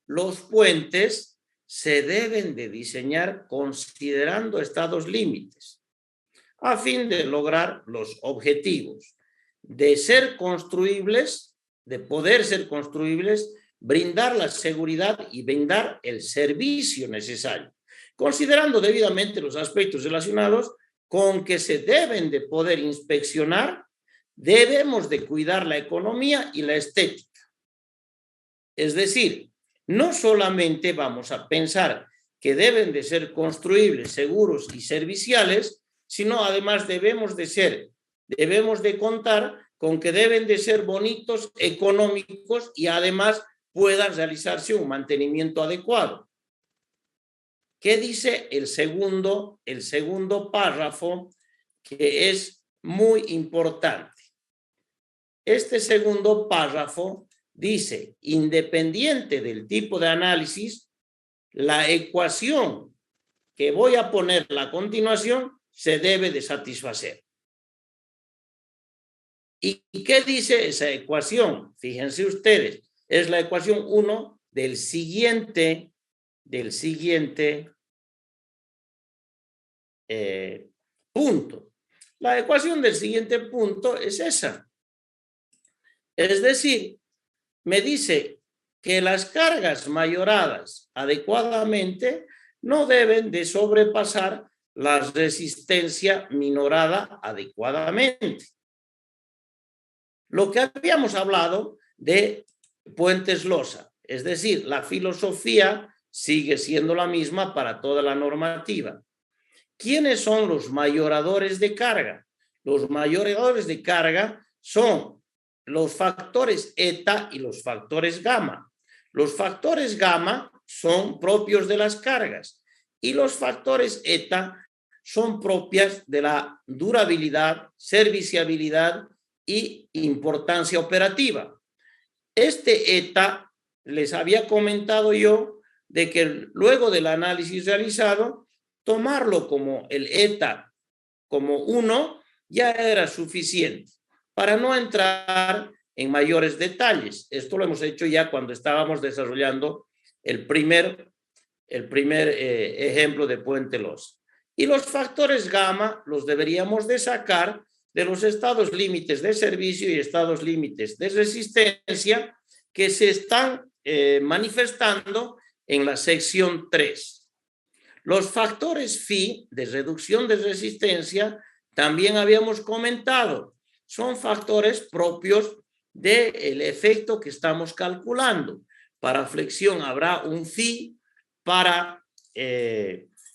Los puentes se deben de diseñar considerando estados límites a fin de lograr los objetivos de ser construibles, de poder ser construibles, brindar la seguridad y brindar el servicio necesario, considerando debidamente los aspectos relacionados con que se deben de poder inspeccionar. Debemos de cuidar la economía y la estética. Es decir, no solamente vamos a pensar que deben de ser construibles, seguros y serviciales, sino además debemos de contar con que deben de ser bonitos, económicos y además puedan realizarse un mantenimiento adecuado. ¿Qué dice el segundo párrafo, que es muy importante? Este segundo párrafo dice, independiente del tipo de análisis, la ecuación que voy a poner a continuación se debe de satisfacer. ¿Y qué dice esa ecuación? Fíjense ustedes, es la ecuación 1 del siguiente punto. La ecuación del siguiente punto es esa. Es decir, me dice que las cargas mayoradas adecuadamente no deben de sobrepasar la resistencia minorada adecuadamente. Lo que habíamos hablado de puentes losa, es decir, la filosofía sigue siendo la misma para toda la normativa. ¿Quiénes son los mayoradores de carga? Los mayoradores de carga son los factores eta y los factores gamma. Los factores gamma son propios de las cargas y los factores eta son propias de la durabilidad, serviciabilidad y importancia operativa. Este eta, les había comentado yo, de que luego del análisis realizado, tomarlo como el eta como 1 ya era suficiente para no entrar en mayores detalles. Esto lo hemos hecho ya cuando estábamos desarrollando el primer ejemplo de puente losa. Y los factores gamma los deberíamos de sacar de los estados límites de servicio y estados límites de resistencia que se están manifestando en la sección 3. Los factores phi de reducción de resistencia también habíamos comentado. Son factores propios del efecto que estamos calculando. Para flexión habrá un phi, para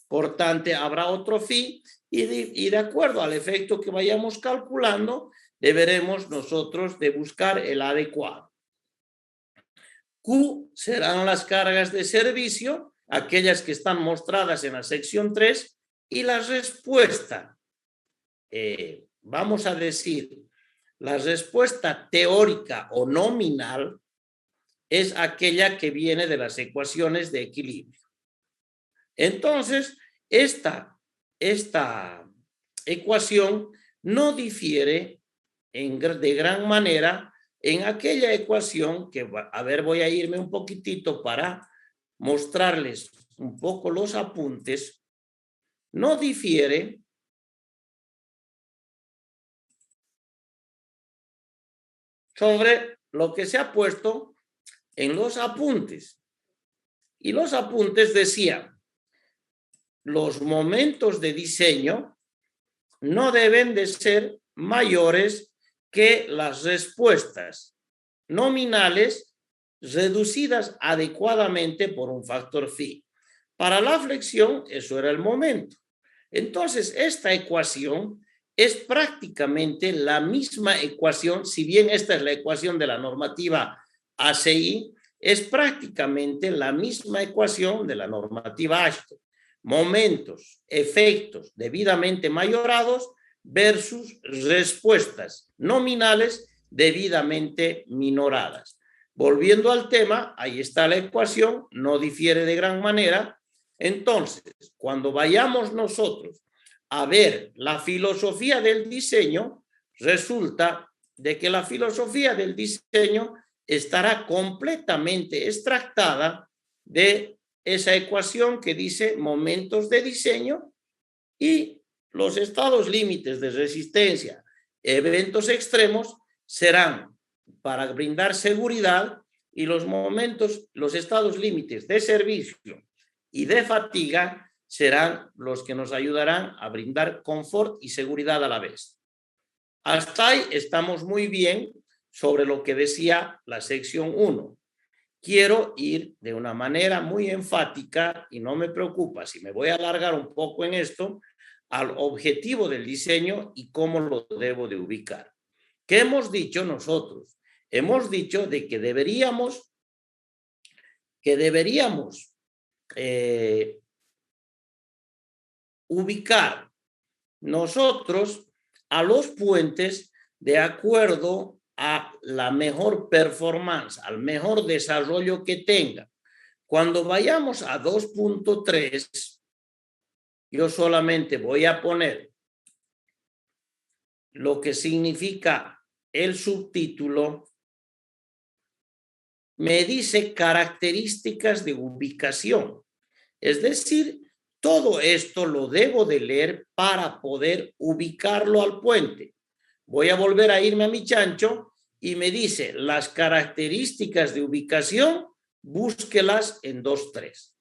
cortante habrá otro phi, y de acuerdo al efecto que vayamos calculando, deberemos nosotros de buscar el adecuado. Q serán las cargas de servicio, aquellas que están mostradas en la sección 3, y la respuesta, vamos a decir, la respuesta teórica o nominal es aquella que viene de las ecuaciones de equilibrio. Entonces, esta ecuación no difiere de gran manera en aquella ecuación que, a ver, voy a irme un poquitito para mostrarles un poco los apuntes. No difiere sobre lo que se ha puesto en los apuntes. Y los apuntes decían, los momentos de diseño no deben de ser mayores que las respuestas nominales reducidas adecuadamente por un factor phi. Para la flexión, eso era el momento. Entonces, esta ecuación es prácticamente la misma ecuación, si bien esta es la ecuación de la normativa ACI, es prácticamente la misma ecuación de la normativa AASHTO. momentos, efectos debidamente mayorados versus respuestas nominales debidamente minoradas. Volviendo al tema, ahí está la ecuación, no difiere de gran manera. Entonces, cuando vayamos nosotros a ver la filosofía del diseño, resulta de que la filosofía del diseño estará completamente extractada de esa ecuación que dice momentos de diseño y los estados límites de resistencia, eventos extremos, serán para brindar seguridad y los momentos, los estados límites de servicio y de fatiga serán los que nos ayudarán a brindar confort y seguridad a la vez. Hasta ahí estamos muy bien sobre lo que decía la sección 1. Quiero ir de una manera muy enfática y no me preocupa si me voy a alargar un poco en esto al objetivo del diseño y cómo lo debo de ubicar. ¿Qué hemos dicho nosotros? Hemos dicho de que deberíamos ubicar nosotros a los puentes de acuerdo a la mejor performance, al mejor desarrollo que tenga. Cuando vayamos a 2.3, yo solamente voy a poner lo que significa el subtítulo. Me dice características de ubicación. Es decir, todo esto lo debo de leer para poder ubicarlo al puente. Voy a volver a irme a mi chancho y me dice las características de ubicación, búsquelas en 2.3.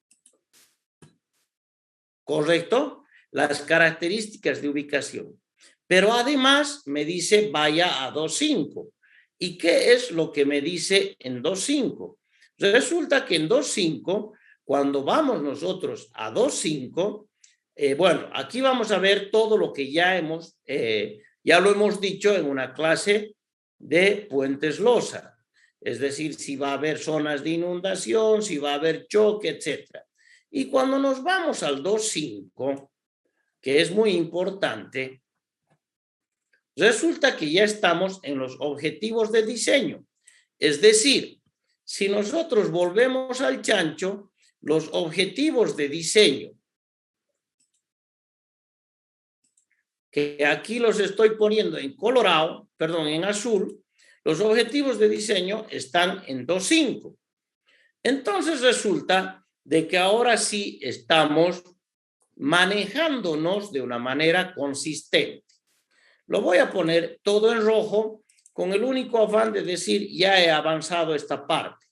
¿Correcto? Las características de ubicación. Pero además me dice vaya a 2.5. ¿Y qué es lo que me dice en 2.5? Resulta que en 2.5, cuando vamos nosotros a 2.5, bueno, aquí vamos a ver todo lo que ya lo hemos dicho en una clase de puentes losa. Es decir, si va a haber zonas de inundación, si va a haber choque, etc. Y cuando nos vamos al 2.5, que es muy importante, resulta que ya estamos en los objetivos de diseño. Es decir, si nosotros volvemos al chancho, los objetivos de diseño, que aquí los estoy poniendo en colorado, perdón, en azul, los objetivos de diseño están en 2.5. Entonces resulta de que ahora sí estamos manejándonos de una manera consistente. Lo voy a poner todo en rojo con el único afán de decir ya he avanzado esta parte.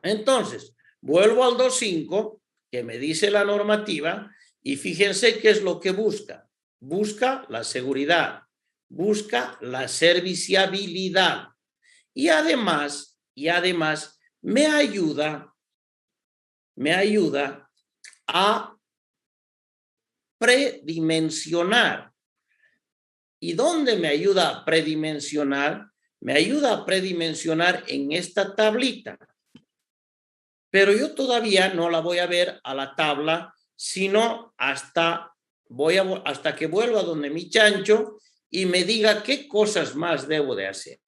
Entonces, vuelvo al 2.5 que me dice la normativa y fíjense qué es lo que busca. Busca la seguridad, busca la serviciabilidad y además me ayuda a predimensionar. ¿Y dónde me ayuda a predimensionar? Me ayuda a predimensionar en esta tablita. Pero yo todavía no la voy a ver a la tabla, sino hasta que vuelva donde mi chancho y me diga qué cosas más debo de hacer.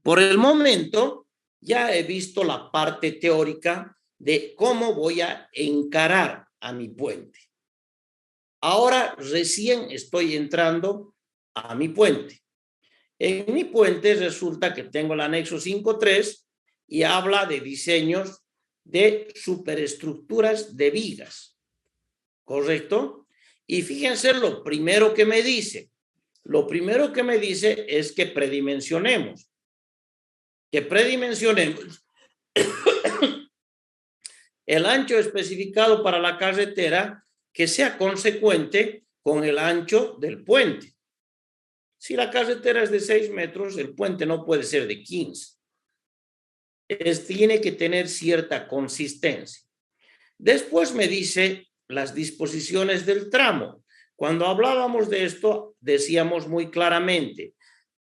Por el momento, ya he visto la parte teórica de cómo voy a encarar a mi puente. Ahora recién estoy entrando a mi puente. En mi puente resulta que tengo el anexo 5.3 y habla de diseños de superestructuras de vigas, ¿correcto? Y fíjense lo primero que me dice. Lo primero que me dice es que predimensionemos. Que predimensionemos el ancho especificado para la carretera que sea consecuente con el ancho del puente. Si la carretera es de 6 metros, el puente no puede ser de 15. Tiene que tener cierta consistencia. Después me dice las disposiciones del tramo. Cuando hablábamos de esto, decíamos muy claramente,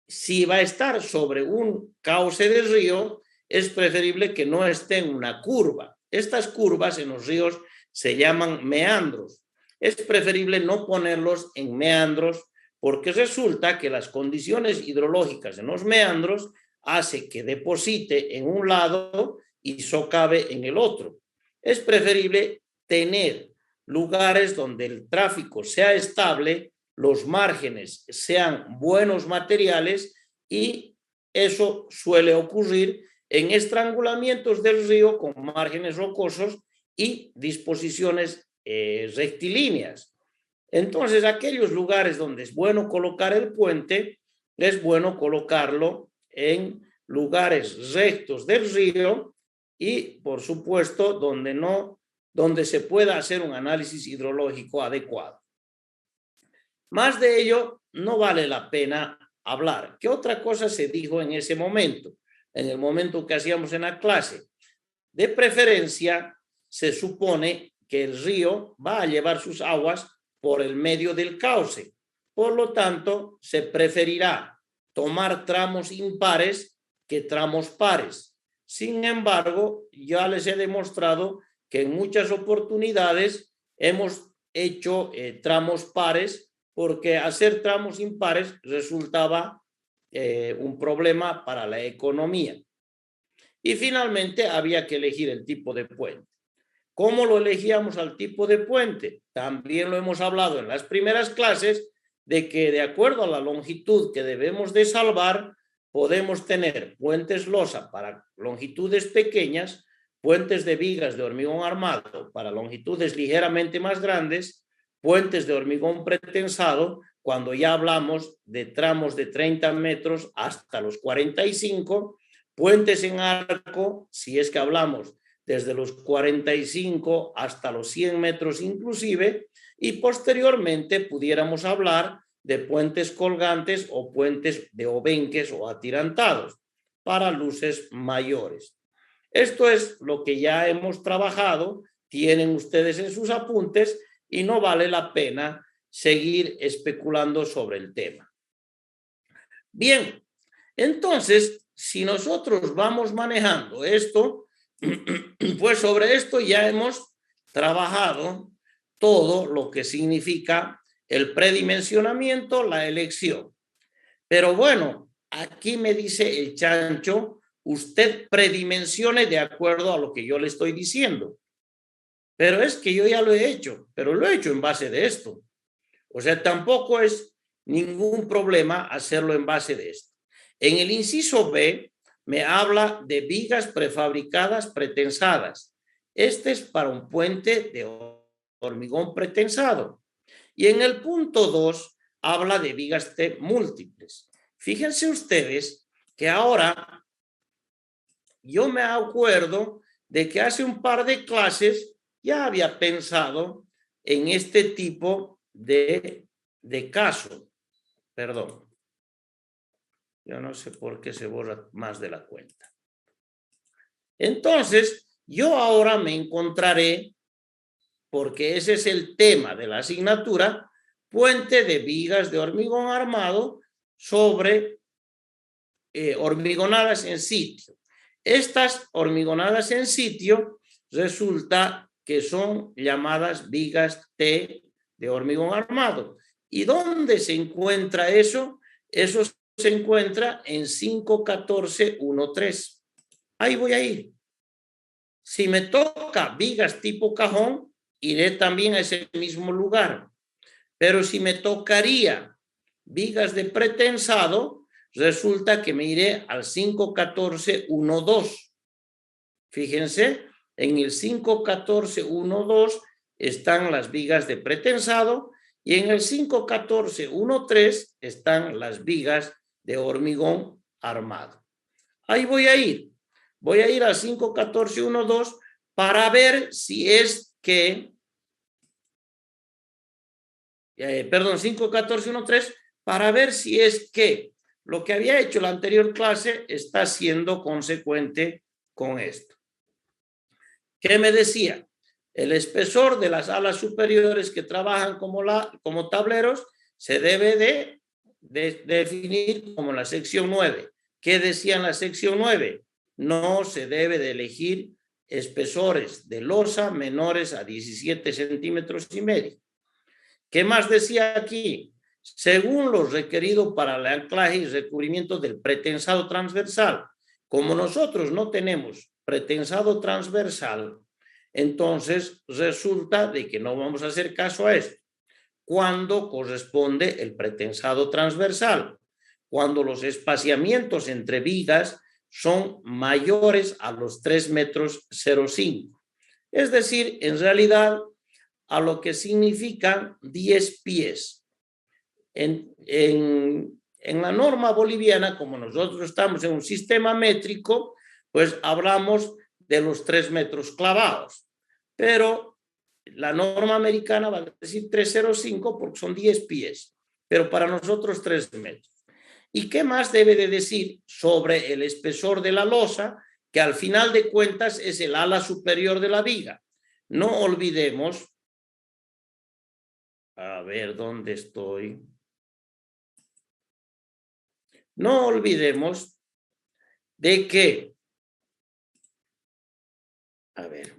si va a estar sobre un cauce del río, es preferible que no esté en una curva. Estas curvas en los ríos se llaman meandros. Es preferible no ponerlos en meandros porque resulta que las condiciones hidrológicas en los meandros hace que deposite en un lado y socave en el otro. Es preferible tener lugares donde el tráfico sea estable, los márgenes sean buenos materiales y eso suele ocurrir en estrangulamientos del río con márgenes rocosos y disposiciones rectilíneas. Entonces, aquellos lugares donde es bueno colocar el puente, es bueno colocarlo en lugares rectos del río y, por supuesto, donde se pueda hacer un análisis hidrológico adecuado. Más de ello no vale la pena hablar. ¿Qué otra cosa se dijo en ese momento? En el momento que hacíamos en la clase. De preferencia, se supone que el río va a llevar sus aguas por el medio del cauce. Por lo tanto, se preferirá tomar tramos impares que tramos pares. Sin embargo, ya les he demostrado que en muchas oportunidades hemos hecho tramos pares porque hacer tramos impares resultaba un problema para la economía. Y finalmente había que elegir el tipo de puente. ¿Cómo lo elegíamos al tipo de puente? También lo hemos hablado en las primeras clases de que de acuerdo a la longitud que debemos de salvar, podemos tener puentes losa para longitudes pequeñas, puentes de vigas de hormigón armado para longitudes ligeramente más grandes, puentes de hormigón pretensado cuando ya hablamos de tramos de 30 metros hasta los 45, puentes en arco, si es que hablamos desde los 45 hasta los 100 metros inclusive, y posteriormente pudiéramos hablar de puentes colgantes o puentes de obenques o atirantados para luces mayores. Esto es lo que ya hemos trabajado, tienen ustedes en sus apuntes y no vale la pena seguir especulando sobre el tema. Bien, entonces, si nosotros vamos manejando esto, pues sobre esto ya hemos trabajado todo lo que significa el predimensionamiento, la elección. Pero bueno, aquí me dice el chancho, usted predimensione de acuerdo a lo que yo le estoy diciendo. Pero es que yo ya lo he hecho, pero lo he hecho en base de esto. O sea, tampoco es ningún problema hacerlo en base de esto. En el inciso B me habla de vigas prefabricadas pretensadas. Este es para un puente de hormigón pretensado. Y en el punto 2 habla de vigas T múltiples. Fíjense ustedes que ahora yo me acuerdo de que hace un par de clases ya había pensado en este tipo de caso. Perdón. Yo no sé por qué se borra más de la cuenta. Entonces, yo ahora me encontraré, porque ese es el tema de la asignatura, puente de vigas de hormigón armado sobre hormigonadas en sitio. Estas hormigonadas en sitio resulta que son llamadas vigas T de hormigón armado. ¿Y dónde se encuentra eso? Eso se encuentra en 5.14.1.3. Ahí voy a ir. Si me toca vigas tipo cajón, iré también a ese mismo lugar. Pero si me tocaría vigas de pretensado, resulta que me iré al 5.14.1.2. Fíjense, en el 5.14.1.2 están las vigas de pretensado y en el 5.14.1.3 están las vigas de hormigón armado. Ahí voy a ir. Voy a ir al 5.14.1.2 para ver si es que, perdón, 5.14.1.3, para ver si es que lo que había hecho la anterior clase está siendo consecuente con esto. ¿Qué me decía? El espesor de las alas superiores que trabajan como tableros se debe de definir como la sección 9. ¿Qué decía en la sección 9? No se debe de elegir espesores de losa menores a 17 centímetros y medio. ¿Qué más decía aquí? Según lo requerido para el anclaje y recubrimiento del pretensado transversal. Como nosotros no tenemos pretensado transversal, entonces resulta de que no vamos a hacer caso a esto. ¿Cuándo corresponde el pretensado transversal? Cuando los espaciamientos entre vigas son mayores a los 3,05 metros. Es decir, en realidad, a lo que significan 10 pies. En la norma boliviana, como nosotros estamos en un sistema métrico, pues hablamos de los 3 metros clavados. Pero la norma americana va a decir 3,05 porque son 10 pies, pero para nosotros 3 metros. ¿Y qué más debe de decir sobre el espesor de la losa, que al final de cuentas es el ala superior de la viga? No olvidemos, a ver dónde estoy. No olvidemos de que, a ver,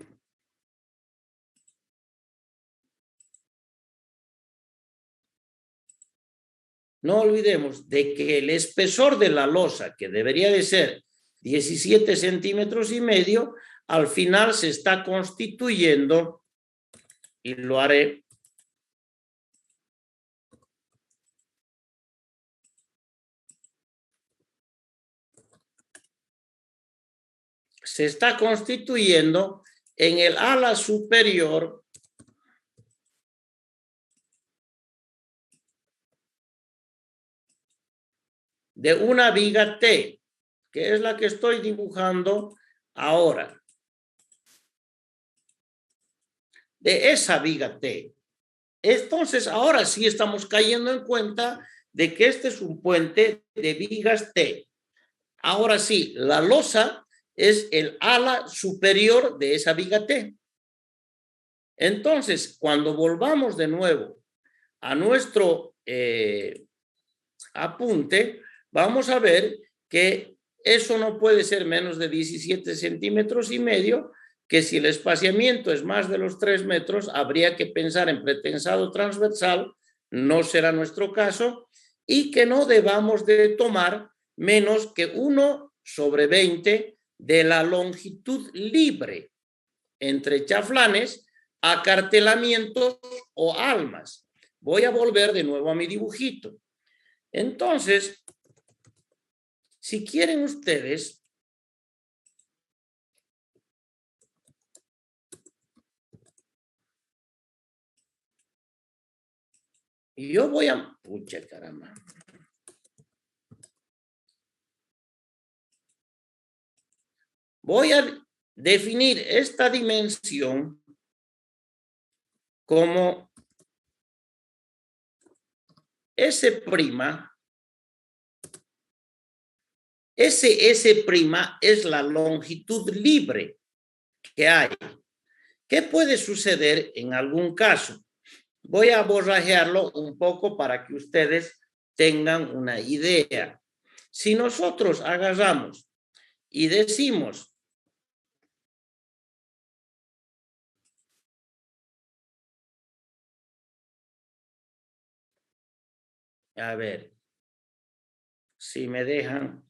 no olvidemos de que el espesor de la losa, que debería de ser 17 centímetros y medio, al final se está constituyendo, y lo haré, se está constituyendo en el ala superior de una viga T, que es la que estoy dibujando ahora. De esa viga T. Entonces, ahora sí estamos cayendo en cuenta de que este es un puente de vigas T. Ahora sí, la losa es el ala superior de esa viga T. Entonces, cuando volvamos de nuevo a nuestro apunte, vamos a ver que eso no puede ser menos de 17 centímetros y medio, que si el espaciamiento es más de los 3 metros, habría que pensar en pretensado transversal, no será nuestro caso, y que no debamos de tomar menos que 1/20 de la longitud libre entre chaflanes, acartelamientos o almas. Voy a volver de nuevo a mi dibujito. Entonces, si quieren ustedes, yo voy a... Pucha, caramba. Voy a definir esta dimensión como S'. S' es la longitud libre que hay. ¿Qué puede suceder en algún caso? Voy a borrajearlo un poco para que ustedes tengan una idea. Si nosotros agarramos y decimos, a ver, si me dejan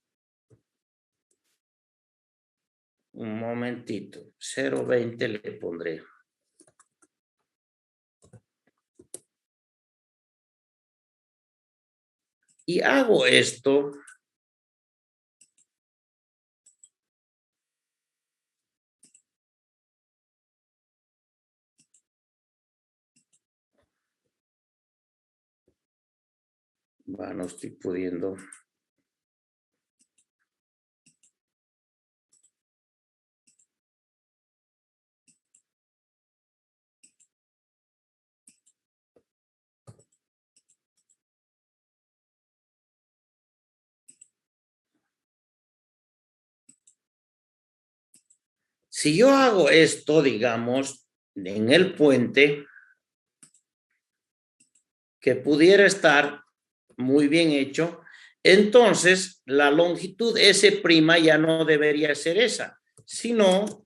un momentito, 0,20 le pondré. Y hago esto. No estoy pudiendo. Si yo hago esto, digamos, en el puente, que pudiera estar muy bien hecho, entonces la longitud S' ya no debería ser esa, sino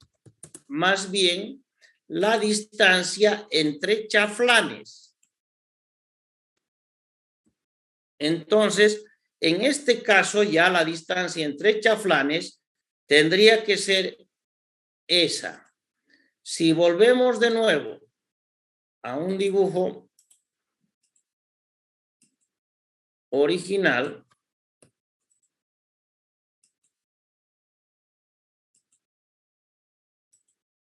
más bien la distancia entre chaflanes. Entonces, en este caso ya la distancia entre chaflanes tendría que ser esa. Si volvemos de nuevo a un dibujo original,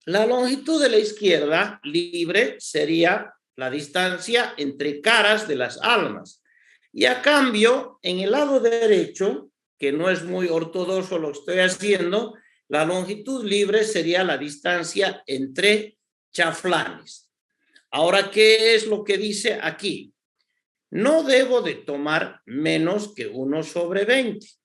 la longitud de la izquierda libre sería la distancia entre caras de las almas. Y a cambio, en el lado derecho, que no es muy ortodoxo lo que estoy haciendo, la longitud libre sería la distancia entre chaflanes. Ahora, ¿qué es lo que dice aquí? No debo de tomar menos que 1/20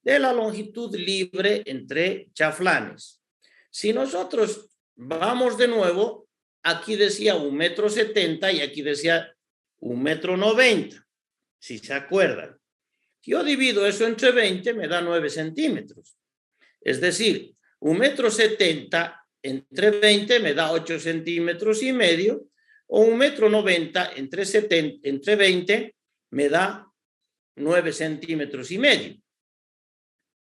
de la longitud libre entre chaflanes. Si nosotros vamos de nuevo, aquí decía 1,70 m y aquí decía 1,90 m, si se acuerdan. Yo divido eso entre 20, me da 9 centímetros. Es decir, 1,70 m entre 20 me da 8,5 centímetros, o 1,90 m entre 20 me da 9,5 centímetros.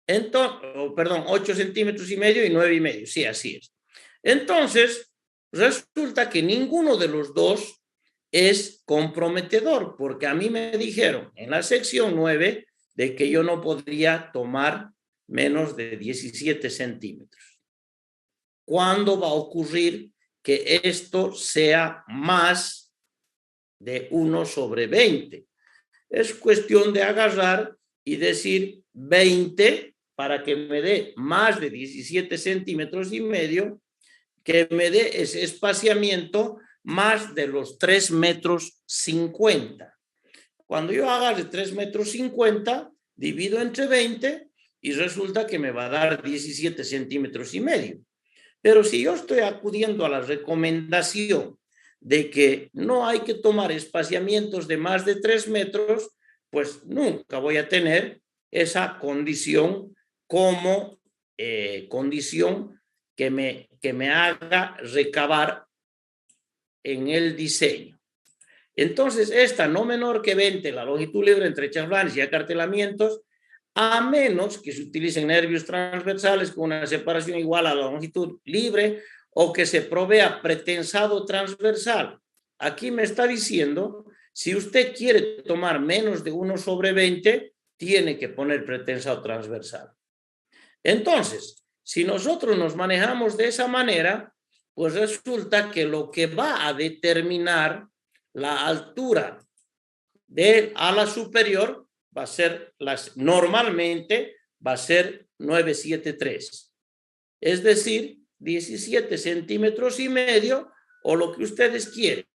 Entonces, perdón, 8,5 centímetros y 9,5. Sí, así es. Entonces, resulta que ninguno de los dos es comprometedor, porque a mí me dijeron en la sección 9 de que yo no podría tomar menos de 17 centímetros. ¿Cuándo va a ocurrir que esto sea más de 1/20? Es cuestión de agarrar y decir 20 para que me dé más de 17 centímetros y medio, que me dé ese espaciamiento más de los 3,50 m. Cuando yo agarre 3,50 m, divido entre 20 y resulta que me va a dar 17 centímetros y medio. Pero si yo estoy acudiendo a la recomendación de que no hay que tomar espaciamientos de más de 3 metros, pues nunca voy a tener esa condición como condición que me haga recabar en el diseño. Entonces, esta no menor que 20, la longitud libre entre chaflanes y acartelamientos, a menos que se utilicen nervios transversales con una separación igual a la longitud libre o que se provea pretensado transversal. Aquí me está diciendo, si usted quiere tomar menos de 1/20, tiene que poner pretensado transversal. Entonces, si nosotros nos manejamos de esa manera, pues resulta que lo que va a determinar la altura del ala superior va a ser, normalmente va a ser 973. Es decir, 17 centímetros y medio, o lo que ustedes quieren,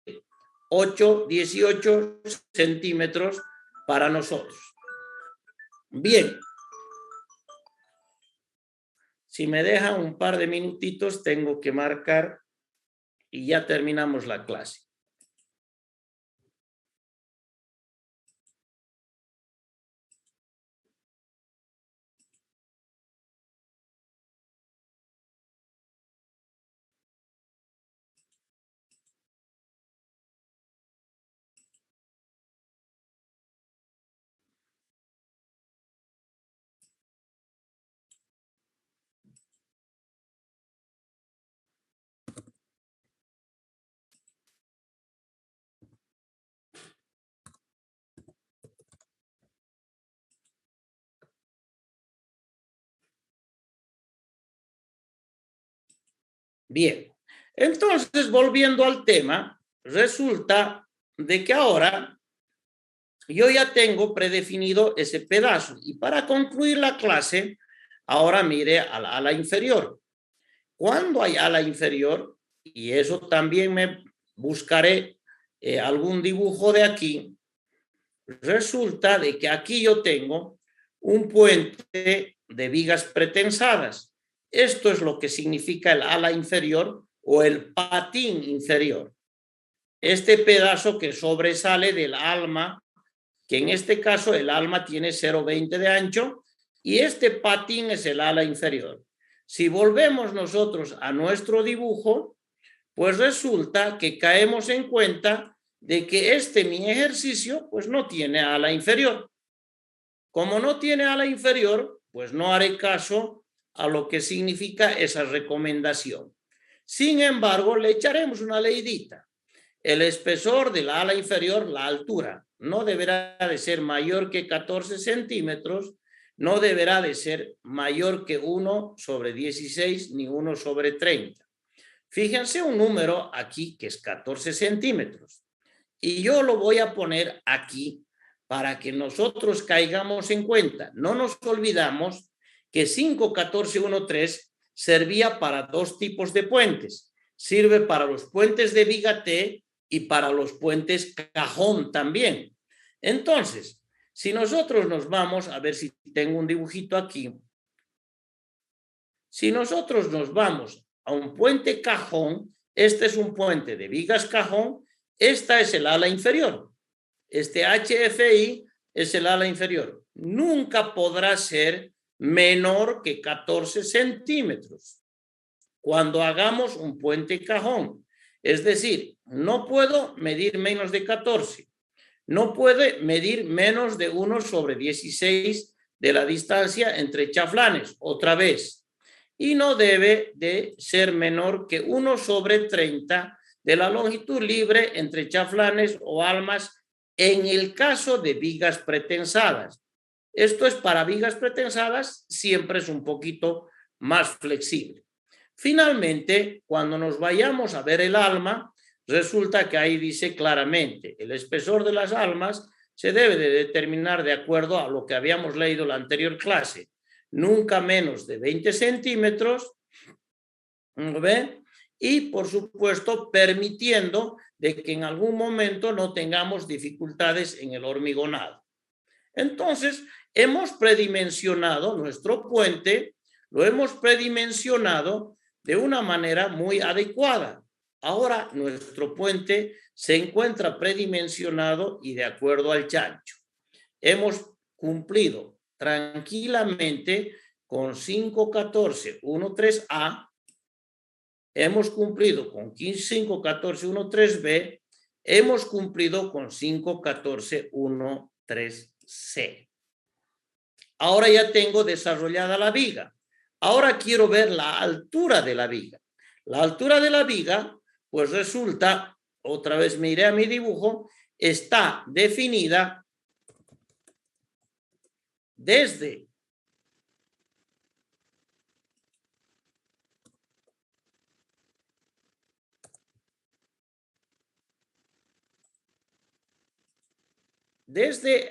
18 centímetros para nosotros. Bien. Si me dejan un par de minutitos, tengo que marcar y ya terminamos la clase. Bien, entonces volviendo al tema, resulta de que ahora yo ya tengo predefinido ese pedazo y para concluir la clase, ahora mire a la ala inferior. Cuando hay ala inferior, y eso también me buscaré algún dibujo de aquí, resulta de que aquí yo tengo un puente de vigas pretensadas. Esto es lo que significa el ala inferior o el patín inferior. Este pedazo que sobresale del alma, que en este caso el alma tiene 0,20 de ancho, y este patín es el ala inferior. Si volvemos nosotros a nuestro dibujo, pues resulta que caemos en cuenta de que mi ejercicio, pues no tiene ala inferior. Como no tiene ala inferior, pues no haré caso a lo que significa esa recomendación. Sin embargo, le echaremos una leidita. El espesor de la ala inferior, la altura, no deberá de ser mayor que 14 centímetros, no deberá de ser mayor que 1/16 ni 1/30. Fíjense un número aquí que es 14 centímetros. Y yo lo voy a poner aquí para que nosotros caigamos en cuenta. No nos olvidamos que 51413 servía para dos tipos de puentes. Sirve para los puentes de viga T y para los puentes cajón también. Entonces, si nosotros nos vamos, a ver si tengo un dibujito aquí. Si nosotros nos vamos a un puente cajón, este es un puente de vigas cajón, esta es el ala inferior. Este HFI es el ala inferior. Nunca podrá ser menor que 14 centímetros cuando hagamos un puente cajón. Es decir, no puedo medir menos de 14. No puede medir menos de 1/16 de la distancia entre chaflanes, otra vez. Y no debe de ser menor que 1/30 de la longitud libre entre chaflanes o almas en el caso de vigas pretensadas. Esto es para vigas pretensadas, siempre es un poquito más flexible. Finalmente, cuando nos vayamos a ver el alma, resulta que ahí dice claramente, el espesor de las almas se debe de determinar de acuerdo a lo que habíamos leído en la anterior clase, nunca menos de 20 centímetros, ¿ve? Y por supuesto permitiendo de que en algún momento no tengamos dificultades en el hormigonado. Entonces, hemos predimensionado nuestro puente, lo hemos predimensionado de una manera muy adecuada. Ahora nuestro puente se encuentra predimensionado y de acuerdo al chancho. Hemos cumplido tranquilamente con 51413A, hemos cumplido con 51413B, hemos cumplido con 51413C. Ahora ya tengo desarrollada la viga. Ahora quiero ver la altura de la viga. La altura de la viga, pues resulta, otra vez me iré a mi dibujo, está definida desde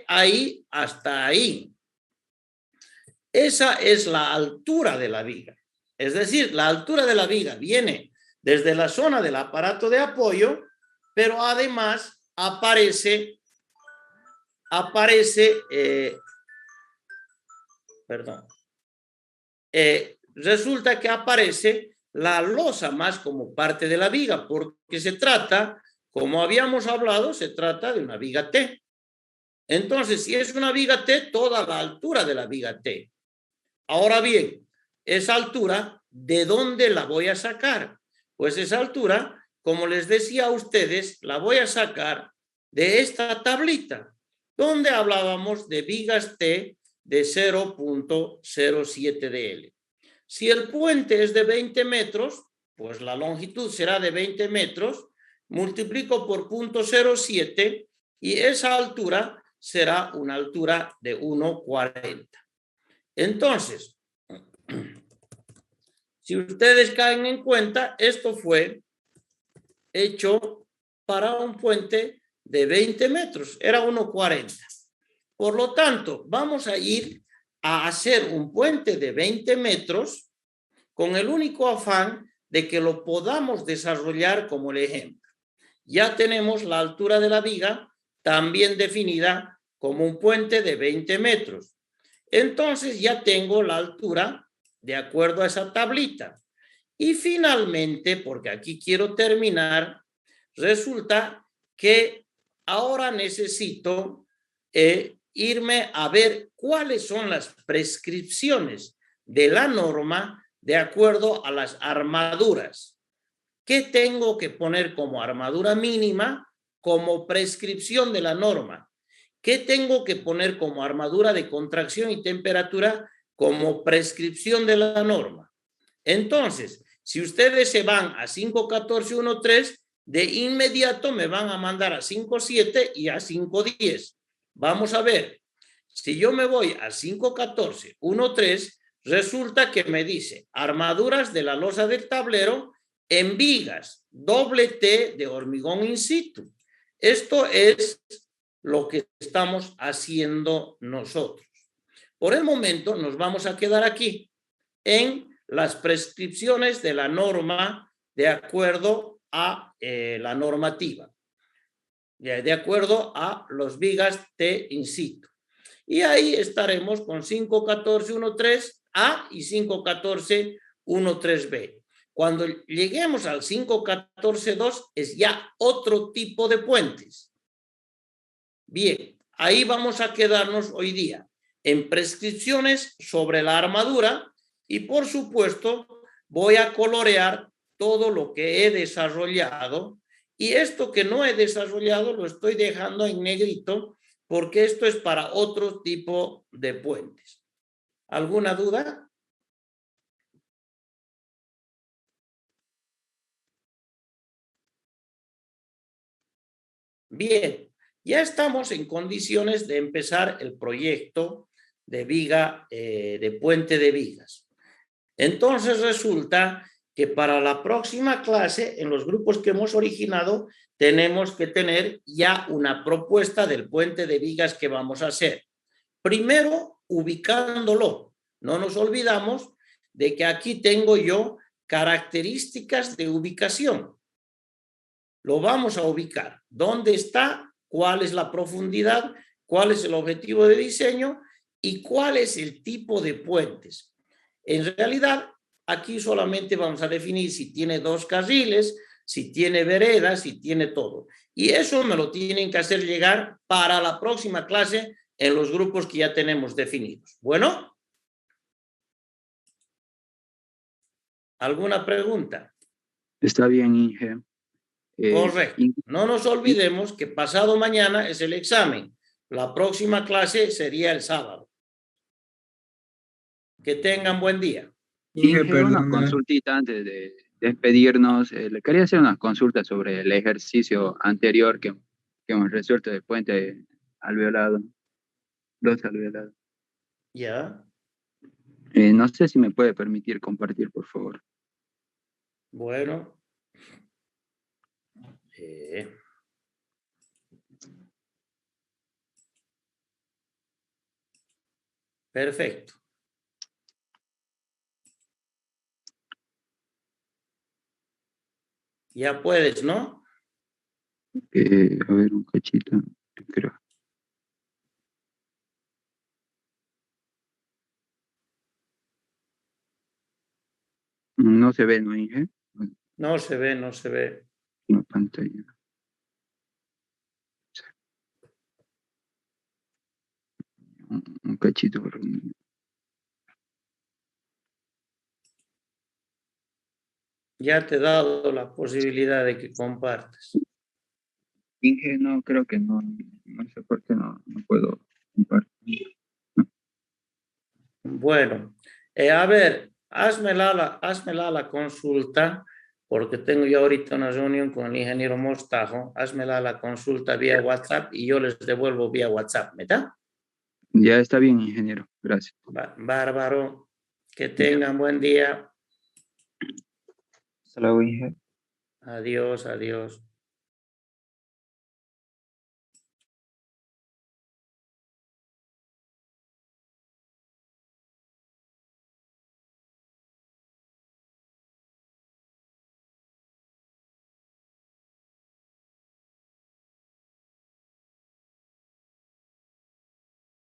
ahí hasta ahí. Esa es la altura de la viga. Es decir, la altura de la viga viene desde la zona del aparato de apoyo, pero además resulta que aparece la losa más como parte de la viga, porque se trata, como habíamos hablado, se trata de una viga T. Entonces, si es una viga T, toda la altura de la viga T. Ahora bien, esa altura, ¿de dónde la voy a sacar? Pues esa altura, como les decía a ustedes, la voy a sacar de esta tablita, donde hablábamos de vigas T de 0.07 dl. Si el puente es de 20 metros, pues la longitud será de 20 metros, multiplico por 0.07 y esa altura será una altura de 1,40. Entonces, si ustedes caen en cuenta, esto fue hecho para un puente de 20 metros, era 1,40. Por lo tanto, vamos a ir a hacer un puente de 20 metros con el único afán de que lo podamos desarrollar como el ejemplo. Ya tenemos la altura de la viga también definida como un puente de 20 metros. Entonces ya tengo la altura de acuerdo a esa tablita. Y finalmente, porque aquí quiero terminar, resulta que ahora necesito irme a ver cuáles son las prescripciones de la norma de acuerdo a las armaduras. ¿Qué tengo que poner como armadura mínima como prescripción de la norma? ¿Qué tengo que poner como armadura de contracción y temperatura como prescripción de la norma? Entonces, si ustedes se van a 5.14.1.3, de inmediato me van a mandar a 5.7 y a 5.10. Vamos a ver, si yo me voy a 5.14.1.3, resulta que me dice armaduras de la losa del tablero en vigas, doble T de hormigón in situ. Esto es lo que estamos haciendo nosotros. Por el momento nos vamos a quedar aquí en las prescripciones de la norma de acuerdo a la normativa, de acuerdo a los vigas T in situ. Y ahí estaremos con 5.14.1.3A y 5.14.1.3B. Cuando lleguemos al 5.14.2 es ya otro tipo de puentes. Bien, ahí vamos a quedarnos hoy día en prescripciones sobre la armadura y por supuesto voy a colorear todo lo que he desarrollado y esto que no he desarrollado lo estoy dejando en negrito porque esto es para otro tipo de puentes. ¿Alguna duda? Bien, ya estamos en condiciones de empezar el proyecto de viga, de puente de vigas. Entonces resulta que para la próxima clase, en los grupos que hemos originado, tenemos que tener ya una propuesta del puente de vigas que vamos a hacer. Primero, ubicándolo. No nos olvidamos de que aquí tengo yo características de ubicación. Lo vamos a ubicar. ¿Dónde está? ¿Cuál es la profundidad? ¿Cuál es el objetivo de diseño? ¿Y cuál es el tipo de puentes? En realidad, aquí solamente vamos a definir si tiene 2 carriles, si tiene veredas, si tiene todo. Y eso me lo tienen que hacer llegar para la próxima clase en los grupos que ya tenemos definidos. Bueno, ¿alguna pregunta? Está bien, Inge. Correcto. No nos olvidemos que pasado mañana es el examen. La próxima clase sería el sábado. Que tengan buen día. Inge, una consultita antes de despedirnos. Le quería hacer una consulta sobre el ejercicio anterior que hemos resuelto del puente alveolado, los alveolados. Ya. No sé si me puede permitir compartir, por favor. Bueno. Perfecto. Ya puedes, ¿no? A ver, un cachito, creo. No se ve, ¿no, Inge? No se ve, no se ve. Una pantalla. Un cachito. Ya te he dado la posibilidad de que compartas. Inge, no, creo que no. No sé por qué no puedo compartir. Bueno, a ver, házmela la consulta, porque tengo yo ahorita una reunión con el ingeniero Mostajo. Házmela la consulta vía WhatsApp y yo les devuelvo vía WhatsApp, ¿verdad? Ya está bien, ingeniero. Gracias. Bárbaro. Que tengan buen día. Hasta luego, Inge. Adiós, adiós.